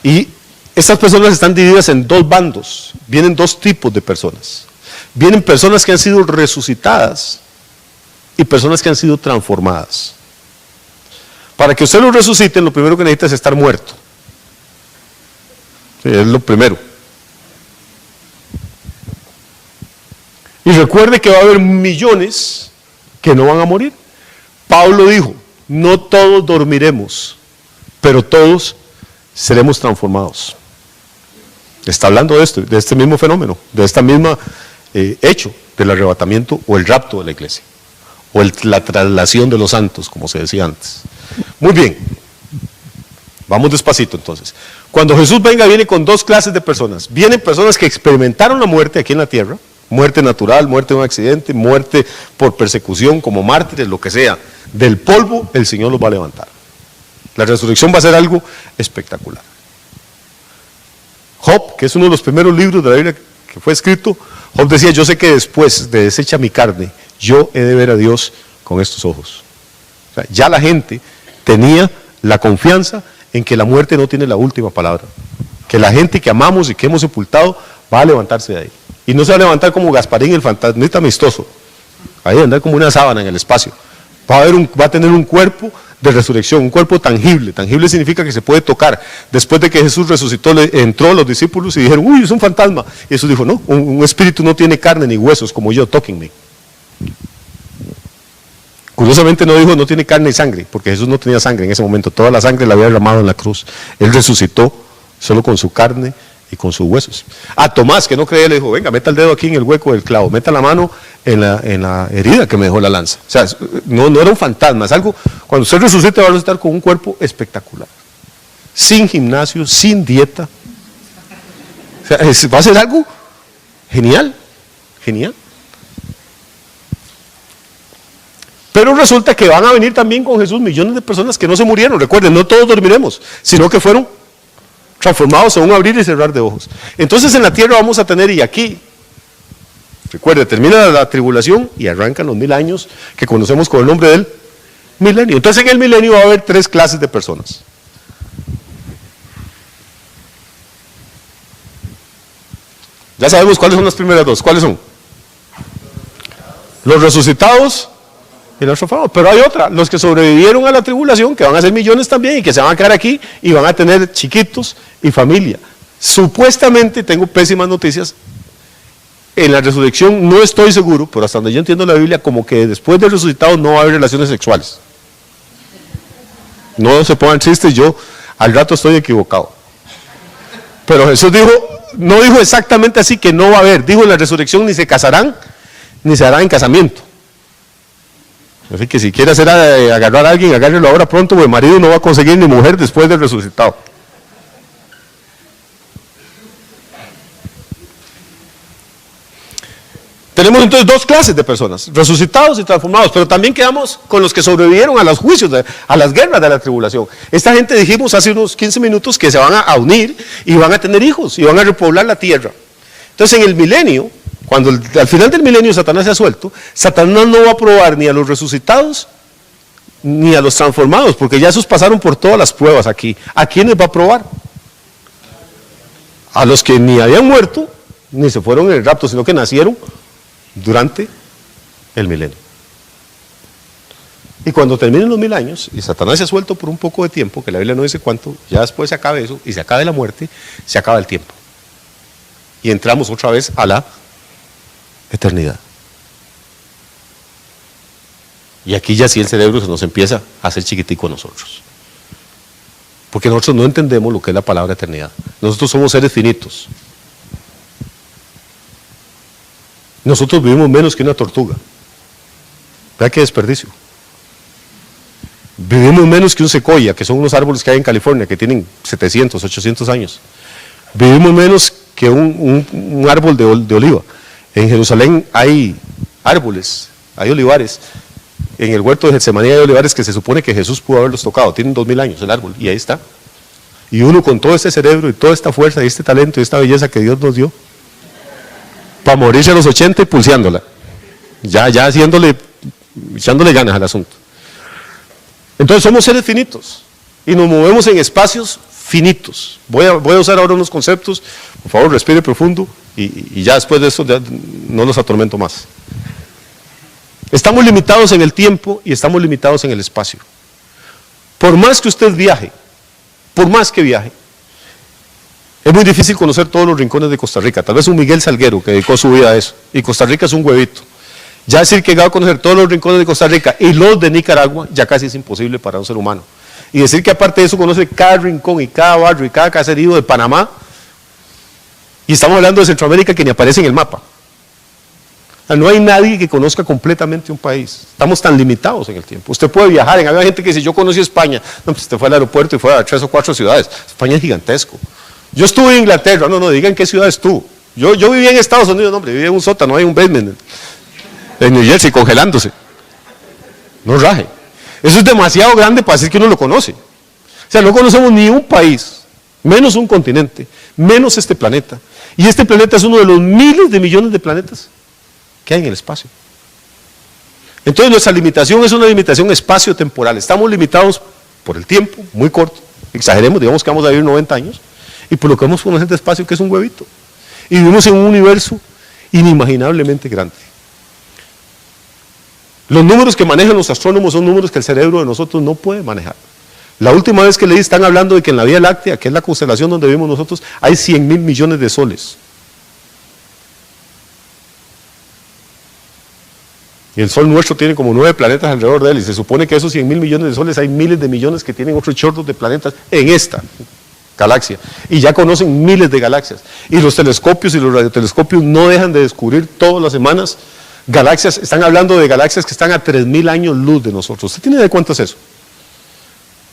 Y estas personas están divididas en 2 bandos. Vienen 2 tipos de personas. Vienen personas que han sido resucitadas y personas que han sido transformadas. Para que usted lo resuciten, lo primero que necesita es estar muerto. Sí, es lo primero. Y recuerde que va a haber millones que no van a morir. Pablo dijo, no todos dormiremos, pero todos seremos transformados. Está hablando de esto, de este mismo fenómeno, de esta misma hecho del arrebatamiento o el rapto de la iglesia, o la traslación de los santos, como se decía antes. Muy bien, vamos despacito entonces. Cuando Jesús venga, viene con 2 clases de personas. Vienen personas que experimentaron la muerte aquí en la tierra, muerte natural, muerte de un accidente, muerte por persecución, como mártires, lo que sea. Del polvo el Señor los va a levantar. La resurrección va a ser algo espectacular. Job, que es uno de los primeros libros de la Biblia que fue escrito, Job decía, yo sé que después de deshecha mi carne, yo he de ver a Dios con estos ojos. O sea, ya la gente tenía la confianza en que la muerte no tiene la última palabra. Que la gente que amamos y que hemos sepultado va a levantarse de ahí. Y no se va a levantar como Gasparín, el fantasmita amistoso. Ahí va a andar como una sábana en el espacio. Va a tener un cuerpo de resurrección, un cuerpo tangible. Tangible significa que se puede tocar. Después de que Jesús resucitó, entró los discípulos y dijeron, uy, es un fantasma. Y Jesús dijo, no, un espíritu no tiene carne ni huesos como yo, tóquenme. Curiosamente no dijo no tiene carne y sangre, porque Jesús no tenía sangre en ese momento. Toda la sangre la había derramado en la cruz. Él resucitó solo con su carne y con sus huesos. A Tomás, que no creía, le dijo, venga, meta el dedo aquí en el hueco del clavo, meta la mano en la herida que me dejó la lanza. O sea, no era un fantasma, es algo, cuando usted resucite va a resucitar con un cuerpo espectacular. Sin gimnasio, sin dieta. O sea, va a ser algo genial, genial. Pero resulta que van a venir también con Jesús millones de personas que no se murieron. Recuerden, no todos dormiremos, sino que fueron transformados en un abrir y cerrar de ojos. Entonces en la tierra vamos a tener, y aquí, recuerde, termina la tribulación y arrancan los 1000 años que conocemos con el nombre del milenio. Entonces en el milenio va a haber 3 clases de personas. Ya sabemos cuáles son las primeras 2. ¿Cuáles son? Los resucitados y los transformados. Pero hay otra, los que sobrevivieron a la tribulación, que van a ser millones también y que se van a quedar aquí y van a tener chiquitos y familia. Supuestamente, tengo pésimas noticias, en la resurrección no estoy seguro, pero hasta donde yo entiendo la Biblia, como que después del resucitado no va a haber relaciones sexuales. No se pongan tristes, yo al rato estoy equivocado. Pero Jesús dijo, no dijo exactamente así que no va a haber, dijo en la resurrección ni se casarán, ni se hará en casamiento. Así que si quiere agarrar a alguien, agárrelo ahora pronto, porque marido no va a conseguir ni mujer después del resucitado. Tenemos entonces dos clases de personas, resucitados y transformados, pero también quedamos con los que sobrevivieron a los juicios, a las guerras de la tribulación. Esta gente, dijimos hace unos 15 minutos, que se van a unir y van a tener hijos y van a repoblar la tierra. Entonces en el milenio, cuando al final del milenio Satanás se ha suelto, Satanás no va a probar ni a los resucitados ni a los transformados, porque ya esos pasaron por todas las pruebas aquí. ¿A quiénes va a probar? A los que ni habían muerto, ni se fueron en el rapto, sino que nacieron durante el milenio. Y cuando terminen los 1000 años, y Satanás se ha suelto por un poco de tiempo, que la Biblia no dice cuánto, ya después se acabe eso, y se acabe la muerte, se acaba el tiempo. Y entramos otra vez a la eternidad. Y aquí ya sí el cerebro se nos empieza a hacer chiquitico a nosotros. Porque nosotros no entendemos lo que es la palabra eternidad. Nosotros somos seres finitos. Nosotros vivimos menos que una tortuga. Vea qué desperdicio. Vivimos menos que un secoya, que son unos árboles que hay en California, que tienen 700, 800 años. Vivimos menos que un árbol de oliva. En Jerusalén hay árboles, hay olivares. En el huerto de Getsemaní hay olivares que se supone que Jesús pudo haberlos tocado. Tienen 2000 años el árbol, y ahí está. Y uno con todo este cerebro y toda esta fuerza y este talento y esta belleza que Dios nos dio, para morirse a los 80 y pulseándola, ya echándole ganas al asunto. Entonces somos seres finitos y nos movemos en espacios finitos. Voy a usar ahora unos conceptos, por favor respire profundo y ya después de eso ya no los atormento más. Estamos limitados en el tiempo y estamos limitados en el espacio. Por más que usted viaje, por más que viaje, es muy difícil conocer todos los rincones de Costa Rica. Tal vez un Miguel Salguero que dedicó su vida a eso. Y Costa Rica es un huevito. Ya decir que va a conocer todos los rincones de Costa Rica y los de Nicaragua, ya casi es imposible para un ser humano. Y decir que aparte de eso conoce cada rincón y cada barrio y cada caserío de Panamá. Y estamos hablando de Centroamérica que ni aparece en el mapa. O sea, no hay nadie que conozca completamente un país. Estamos tan limitados en el tiempo. Usted puede viajar. Hay gente que dice, yo conocí España. No, pues usted fue al aeropuerto y fue a 3 o 4 ciudades. España es gigantesco. Yo estuve en Inglaterra, no, digan qué ciudad estuvo. Yo viví en Estados Unidos, no, hombre, viví en un sótano, hay un basement, en New Jersey, congelándose. No raje. Eso es demasiado grande para decir que uno lo conoce. O sea, no conocemos ni un país, menos un continente, menos este planeta. Y este planeta es uno de los miles de millones de planetas que hay en el espacio. Entonces nuestra limitación es una limitación espacio-temporal. Estamos limitados por el tiempo, muy corto. Exageremos, digamos que vamos a vivir 90 años. Y por lo que vamos a conocer de espacio, que es un huevito. Y vivimos en un universo inimaginablemente grande. Los números que manejan los astrónomos son números que el cerebro de nosotros no puede manejar. La última vez que leí están hablando de que en la Vía Láctea, que es la constelación donde vivimos nosotros, hay 100.000 millones de soles. Y el Sol nuestro tiene como 9 planetas alrededor de él, y se supone que esos 100.000 millones de soles hay miles de millones que tienen otros chorros de planetas en esta galaxia, y ya conocen miles de galaxias, y los telescopios y los radiotelescopios no dejan de descubrir todas las semanas galaxias. Están hablando de galaxias que están a 3.000 años luz de nosotros. ¿Usted tiene idea de cuánto es eso?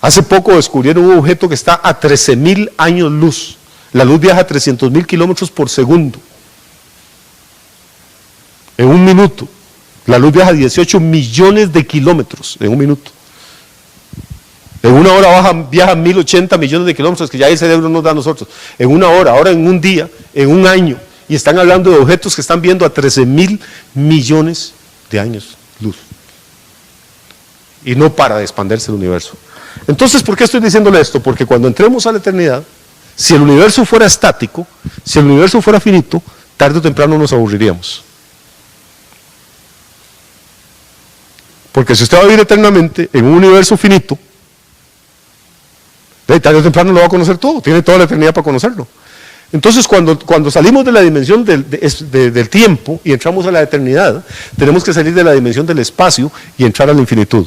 Hace poco descubrieron un objeto que está a 13.000 años luz. La luz viaja a 300.000 kilómetros por segundo. En un minuto. La luz viaja a 18 millones de kilómetros en un minuto. En una hora viajan 1080 millones de kilómetros, que ya el cerebro nos da a nosotros. En una hora, ahora en un día, en un año. Y están hablando de objetos que están viendo a 13.000 millones de años luz. Y no para de expandirse el universo. Entonces, ¿por qué estoy diciéndole esto? Porque cuando entremos a la eternidad, si el universo fuera estático, si el universo fuera finito, tarde o temprano nos aburriríamos. Porque si usted va a vivir eternamente en un universo finito, tarde o temprano lo va a conocer todo, tiene toda la eternidad para conocerlo. Entonces cuando salimos de la dimensión del tiempo y entramos a la eternidad, tenemos que salir de la dimensión del espacio y entrar a la infinitud.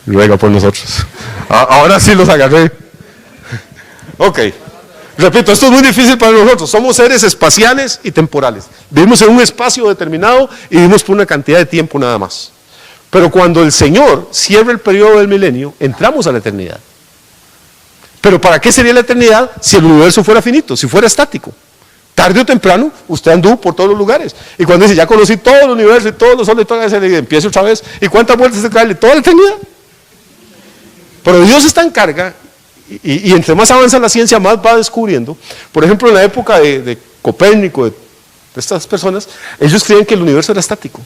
Ruega por nosotros. Ahora sí los agarré. Ok. Repito, esto es muy difícil para nosotros. Somos seres espaciales y temporales. Vivimos en un espacio determinado y vivimos por una cantidad de tiempo nada más. Pero cuando el Señor cierra el periodo del milenio, entramos a la eternidad. Pero ¿para qué sería la eternidad si el universo fuera finito, si fuera estático? Tarde o temprano, usted anduvo por todos los lugares. Y cuando dice, ya conocí todo el universo y todos los soles y toda esa, empieza otra vez. ¿Y cuántas vueltas se trae? Toda la eternidad. Pero Dios está en carga y entre más avanza la ciencia, más va descubriendo. Por ejemplo, en la época de Copérnico, de estas personas, ellos creían que el universo era estático.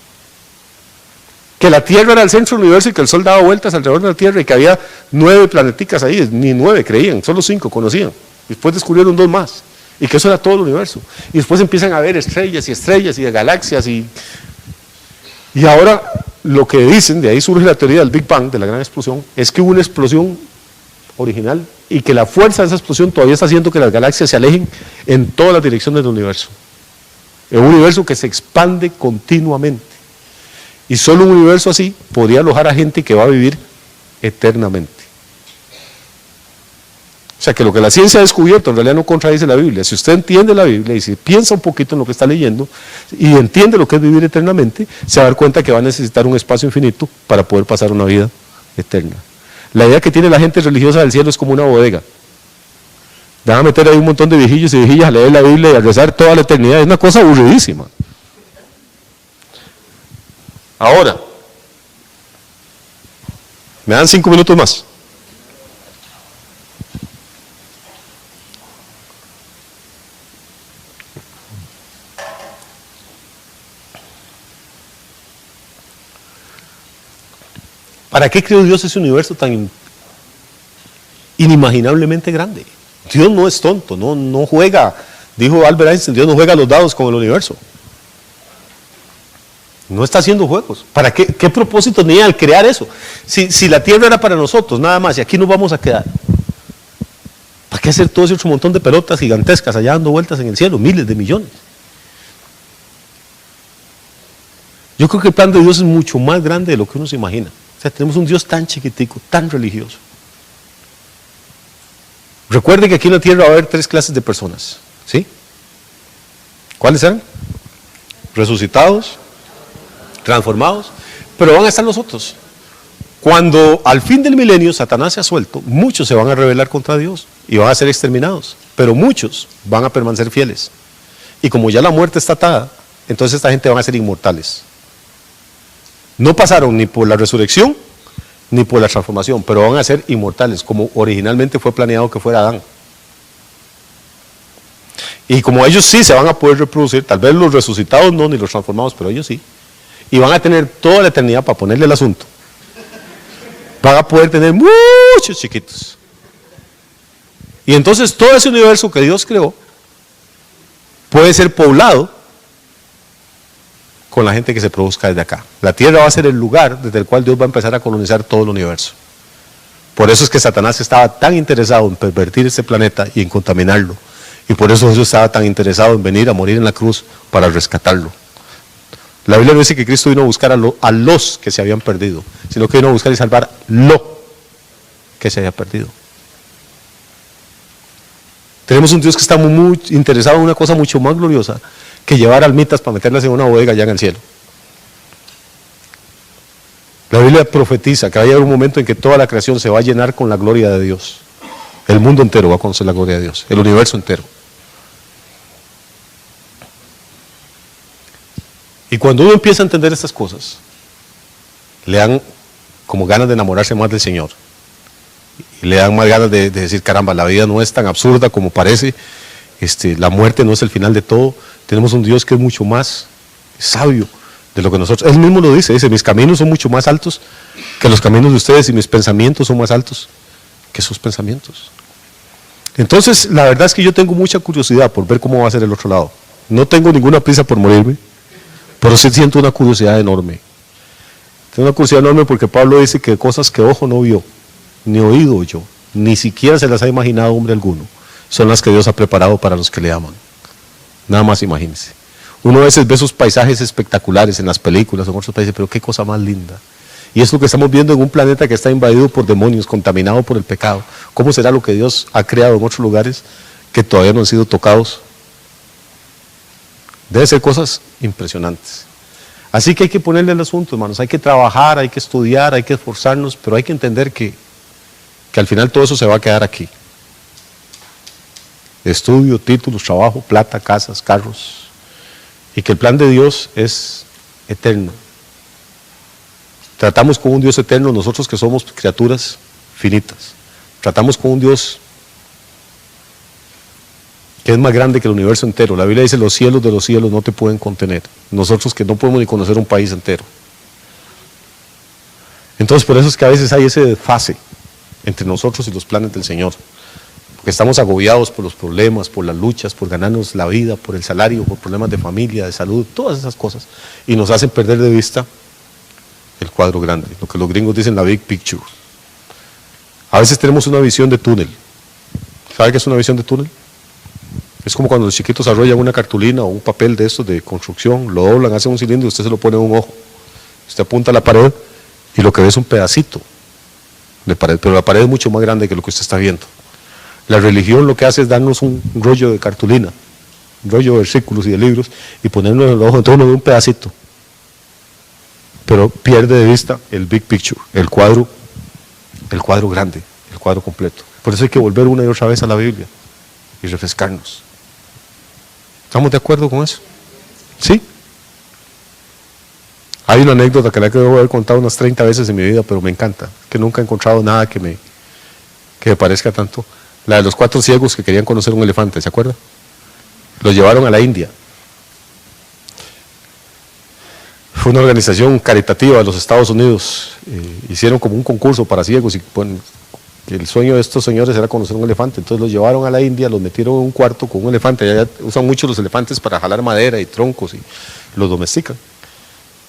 Que la Tierra era el centro del universo y que el Sol daba vueltas alrededor de la Tierra y que había 9 planeticas ahí, ni 9 creían, solo 5 conocían. Después descubrieron 2 más y que eso era todo el universo. Y después empiezan a ver estrellas y galaxias y ahora lo que dicen, de ahí surge la teoría del Big Bang, de la gran explosión, es que hubo una explosión original y que la fuerza de esa explosión todavía está haciendo que las galaxias se alejen en todas las direcciones del universo. Es un universo que se expande continuamente. Y solo un universo así podría alojar a gente que va a vivir eternamente. O sea que lo que la ciencia ha descubierto en realidad no contradice la Biblia. Si usted entiende la Biblia y si piensa un poquito en lo que está leyendo y entiende lo que es vivir eternamente, se va a dar cuenta que va a necesitar un espacio infinito para poder pasar una vida eterna. La idea que tiene la gente religiosa del cielo es como una bodega. Van a meter ahí un montón de viejillos y viejillas a leer la Biblia y a rezar toda la eternidad. Es una cosa aburridísima. Ahora, me dan 5 minutos más. ¿Para qué creó Dios ese universo tan inimaginablemente grande? Dios no es tonto, no juega, dijo Albert Einstein, Dios no juega los dados con el universo. No está haciendo juegos. ¿Para qué propósito tenía al crear eso? Si la tierra era para nosotros, nada más, y aquí nos vamos a quedar. ¿Para qué hacer todo ese otro montón de pelotas gigantescas allá dando vueltas en el cielo? Miles de millones. Yo creo que el plan de Dios es mucho más grande de lo que uno se imagina. O sea, tenemos un Dios tan chiquitico, tan religioso. Recuerde que aquí en la tierra va a haber 3 clases de personas. ¿Sí? ¿Cuáles eran? Resucitados, transformados, pero van a estar los otros. Cuando al fin del milenio Satanás se ha suelto, muchos se van a rebelar contra Dios y van a ser exterminados, pero muchos van a permanecer fieles. Y como ya la muerte está atada, entonces esta gente van a ser inmortales. No pasaron ni por la resurrección ni por la transformación, pero van a ser inmortales, como originalmente fue planeado que fuera Adán. Y como ellos sí se van a poder reproducir, tal vez los resucitados no, ni los transformados, pero ellos sí. Y van a tener toda la eternidad para ponerle el asunto. Van a poder tener muchos chiquitos. Y entonces todo ese universo que Dios creó puede ser poblado con la gente que se produzca desde acá. La tierra va a ser el lugar desde el cual Dios va a empezar a colonizar todo el universo. Por eso es que Satanás estaba tan interesado en pervertir este planeta y en contaminarlo. Y por eso Jesús estaba tan interesado en venir a morir en la cruz para rescatarlo. La Biblia no dice que Cristo vino a buscar a los que se habían perdido, sino que vino a buscar y salvar lo que se había perdido. Tenemos un Dios que está muy interesado en una cosa mucho más gloriosa que llevar almitas para meterlas en una bodega allá en el cielo. La Biblia profetiza que va a llegar un momento en que toda la creación se va a llenar con la gloria de Dios. El mundo entero va a conocer la gloria de Dios, el universo entero. Y cuando uno empieza a entender estas cosas, le dan como ganas de enamorarse más del Señor. Y le dan más ganas de decir, caramba, la vida no es tan absurda como parece, la muerte no es el final de todo. Tenemos un Dios que es mucho más sabio de lo que nosotros. Él mismo lo dice, mis caminos son mucho más altos que los caminos de ustedes y mis pensamientos son más altos que sus pensamientos. Entonces, la verdad es que yo tengo mucha curiosidad por ver cómo va a ser el otro lado. No tengo ninguna prisa por morirme, pero sí siento una curiosidad enorme. Tengo una curiosidad enorme porque Pablo dice que cosas que ojo no vio, ni oído oyó, ni siquiera se las ha imaginado hombre alguno, son las que Dios ha preparado para los que le aman. Nada más imagínense. Uno a veces ve esos paisajes espectaculares en las películas o en otros países, pero qué cosa más linda. Y es lo que estamos viendo en un planeta que está invadido por demonios, contaminado por el pecado. ¿Cómo será lo que Dios ha creado en otros lugares que todavía no han sido tocados. Debe ser cosas impresionantes. Así que hay que ponerle el asunto, hermanos, hay que trabajar, hay que estudiar, hay que esforzarnos, pero hay que entender que al final todo eso se va a quedar aquí. Estudio, títulos, trabajo, plata, casas, carros, y que el plan de Dios es eterno. Tratamos con un Dios eterno nosotros que somos criaturas finitas. Tratamos con un Dios que es más grande que el universo entero. La Biblia dice: los cielos de los cielos no te pueden contener. Nosotros que no podemos ni conocer un país entero. Entonces por eso es que a veces hay ese desfase entre nosotros y los planes del Señor. Porque estamos agobiados por los problemas, por las luchas, por ganarnos la vida, por el salario, por problemas de familia, de salud, todas esas cosas. Y nos hacen perder de vista el cuadro grande, lo que los gringos dicen la big picture. A veces tenemos una visión de túnel. ¿Sabe qué es una visión de túnel? Es como cuando los chiquitos arrollan una cartulina o un papel de estos de construcción, lo doblan, hacen un cilindro y usted se lo pone en un ojo. Usted apunta a la pared y lo que ve es un pedacito de pared, pero la pared es mucho más grande que lo que usted está viendo. La religión lo que hace es darnos un rollo de cartulina, un rollo de versículos y de libros, y ponernos en el ojo, entonces uno ve un pedacito, pero pierde de vista el big picture, el cuadro grande, el cuadro completo. Por eso hay que volver una y otra vez a la Biblia y refrescarnos. ¿Estamos de acuerdo con eso? ¿Sí? Hay una anécdota que la que debo haber contado unas 30 veces en mi vida, pero me encanta, que nunca he encontrado nada que me parezca tanto. La de los 4 ciegos que querían conocer un elefante, ¿se acuerda? Los llevaron a la India. Fue una organización caritativa de los Estados Unidos. Hicieron como un concurso para ciegos y el sueño de estos señores era conocer un elefante. Entonces los llevaron a la India, los metieron en un cuarto con un elefante. Allá usan mucho los elefantes para jalar madera y troncos y los domestican.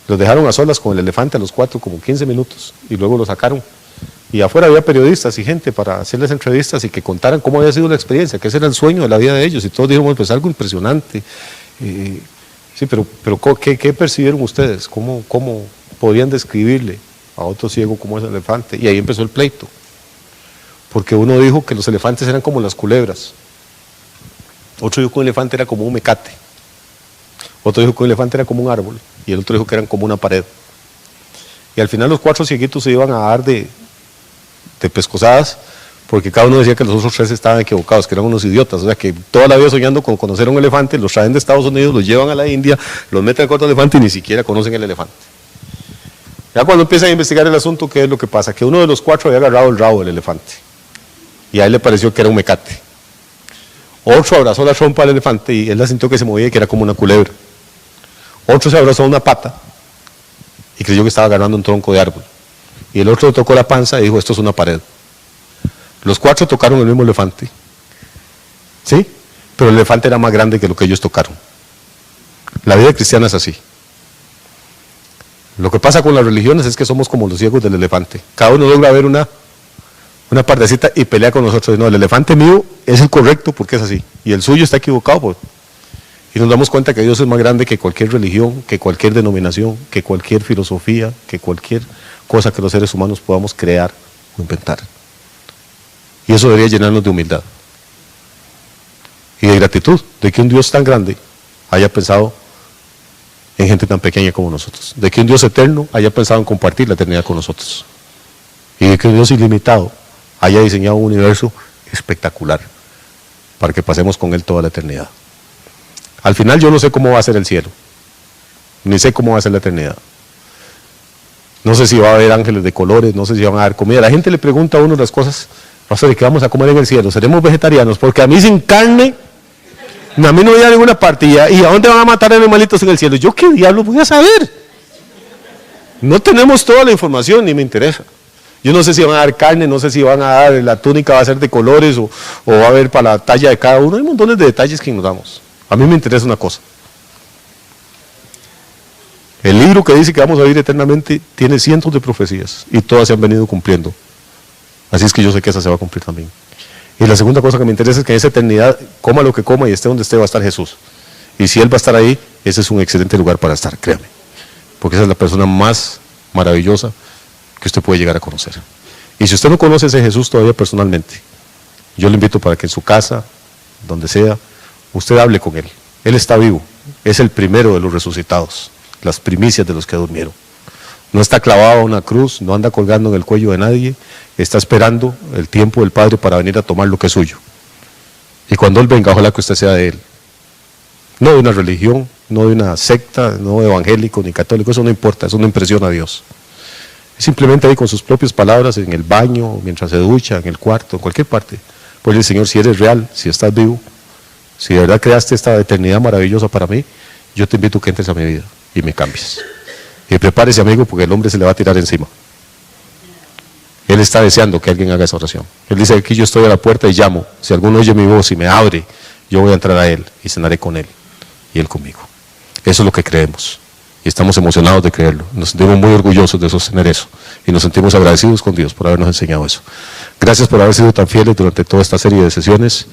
Los dejaron a solas con el elefante a los 4 como 15 minutos y luego lo sacaron. Y afuera había periodistas y gente para hacerles entrevistas y que contaran cómo había sido la experiencia, que ese era el sueño de la vida de ellos. Y todos dijeron: pues algo impresionante. Sí, pero ¿qué percibieron ustedes? ¿Cómo podrían describirle a otro ciego cómo es el elefante? Y ahí empezó el pleito. Porque uno dijo que los elefantes eran como las culebras. Otro dijo que un elefante era como un mecate. Otro dijo que un elefante era como un árbol. Y el otro dijo que eran como una pared. Y al final los 4 cieguitos se iban a dar de pescozadas, porque cada uno decía que los otros 3 estaban equivocados, que eran unos idiotas. O sea, que toda la vida soñando con conocer a un elefante, los traen de Estados Unidos, los llevan a la India, los meten al cuarto del elefante y ni siquiera conocen el elefante. Ya cuando empiezan a investigar el asunto, ¿qué es lo que pasa? Que uno de los 4 había agarrado el rabo del elefante y a él le pareció que era un mecate. Otro abrazó la trompa del elefante y él la sintió que se movía y que era como una culebra. Otro se abrazó una pata y creyó que estaba agarrando un tronco de árbol. Y el otro tocó la panza y dijo: esto es una pared. Los 4 tocaron el mismo elefante, ¿sí? Pero el elefante era más grande que lo que ellos tocaron. La vida cristiana es así. Lo que pasa con las religiones es que somos como los ciegos del elefante. Cada uno logra ver una partecita y pelea con nosotros. No, el elefante mío es el correcto porque es así, y el suyo está equivocado. Pues. Y nos damos cuenta que Dios es más grande que cualquier religión, que cualquier denominación, que cualquier filosofía, que cualquier cosa que los seres humanos podamos crear o inventar. Y eso debería llenarnos de humildad y de gratitud de que un Dios tan grande haya pensado en gente tan pequeña como nosotros, de que un Dios eterno haya pensado en compartir la eternidad con nosotros, y de que un Dios ilimitado haya diseñado un universo espectacular para que pasemos con Él toda la eternidad. Al final yo no sé cómo va a ser el cielo, ni sé cómo va a ser la eternidad. No sé si va a haber ángeles de colores, no sé si van a dar comida. La gente le pregunta a uno las cosas: pastor, ¿y qué vamos a comer en el cielo? ¿Seremos vegetarianos? Porque a mí sin carne, a mí no voy a ninguna parte. ¿Y a dónde van a matar animalitos en el cielo? ¿Yo qué diablos voy a saber? No tenemos toda la información, ni me interesa. Yo no sé si van a dar carne, no sé si van a dar, la túnica va a ser de colores o va a haber para la talla de cada uno. Hay montones de detalles que ignoramos. A mí me interesa una cosa: el libro que dice que vamos a vivir eternamente tiene cientos de profecías y todas se han venido cumpliendo. Así es que yo sé que esa se va a cumplir también. Y la segunda cosa que me interesa es que en esa eternidad, coma lo que coma y esté donde esté, va a estar Jesús. Y si Él va a estar ahí, ese es un excelente lugar para estar, créame. Porque esa es la persona más maravillosa que usted puede llegar a conocer. Y si usted no conoce a ese Jesús todavía personalmente, yo le invito para que en su casa, donde sea, usted hable con Él. Él está vivo, es el primero de los resucitados, las primicias de los que durmieron. No está clavado a una cruz, no anda colgando en el cuello de nadie, está esperando el tiempo del Padre para venir a tomar lo que es suyo. Y cuando Él venga, ojalá que usted sea de Él. No de una religión, no de una secta, no evangélico ni católico, eso no importa, eso no impresiona a Dios. Simplemente ahí con sus propias palabras, en el baño, mientras se ducha, en el cuarto, en cualquier parte. Pues el Señor, si eres real, si estás vivo, si de verdad creaste esta eternidad maravillosa para mí, yo te invito a que entres a mi vida y me cambies. Y prepárese, amigo, porque el hombre se le va a tirar encima. Él está deseando que alguien haga esa oración. Él dice, aquí yo estoy a la puerta y llamo. Si alguno oye mi voz y me abre, yo voy a entrar a Él y cenaré con Él y Él conmigo. Eso es lo que creemos. Y estamos emocionados de creerlo. Nos sentimos muy orgullosos de sostener eso. Y nos sentimos agradecidos con Dios por habernos enseñado eso. Gracias por haber sido tan fieles durante toda esta serie de sesiones.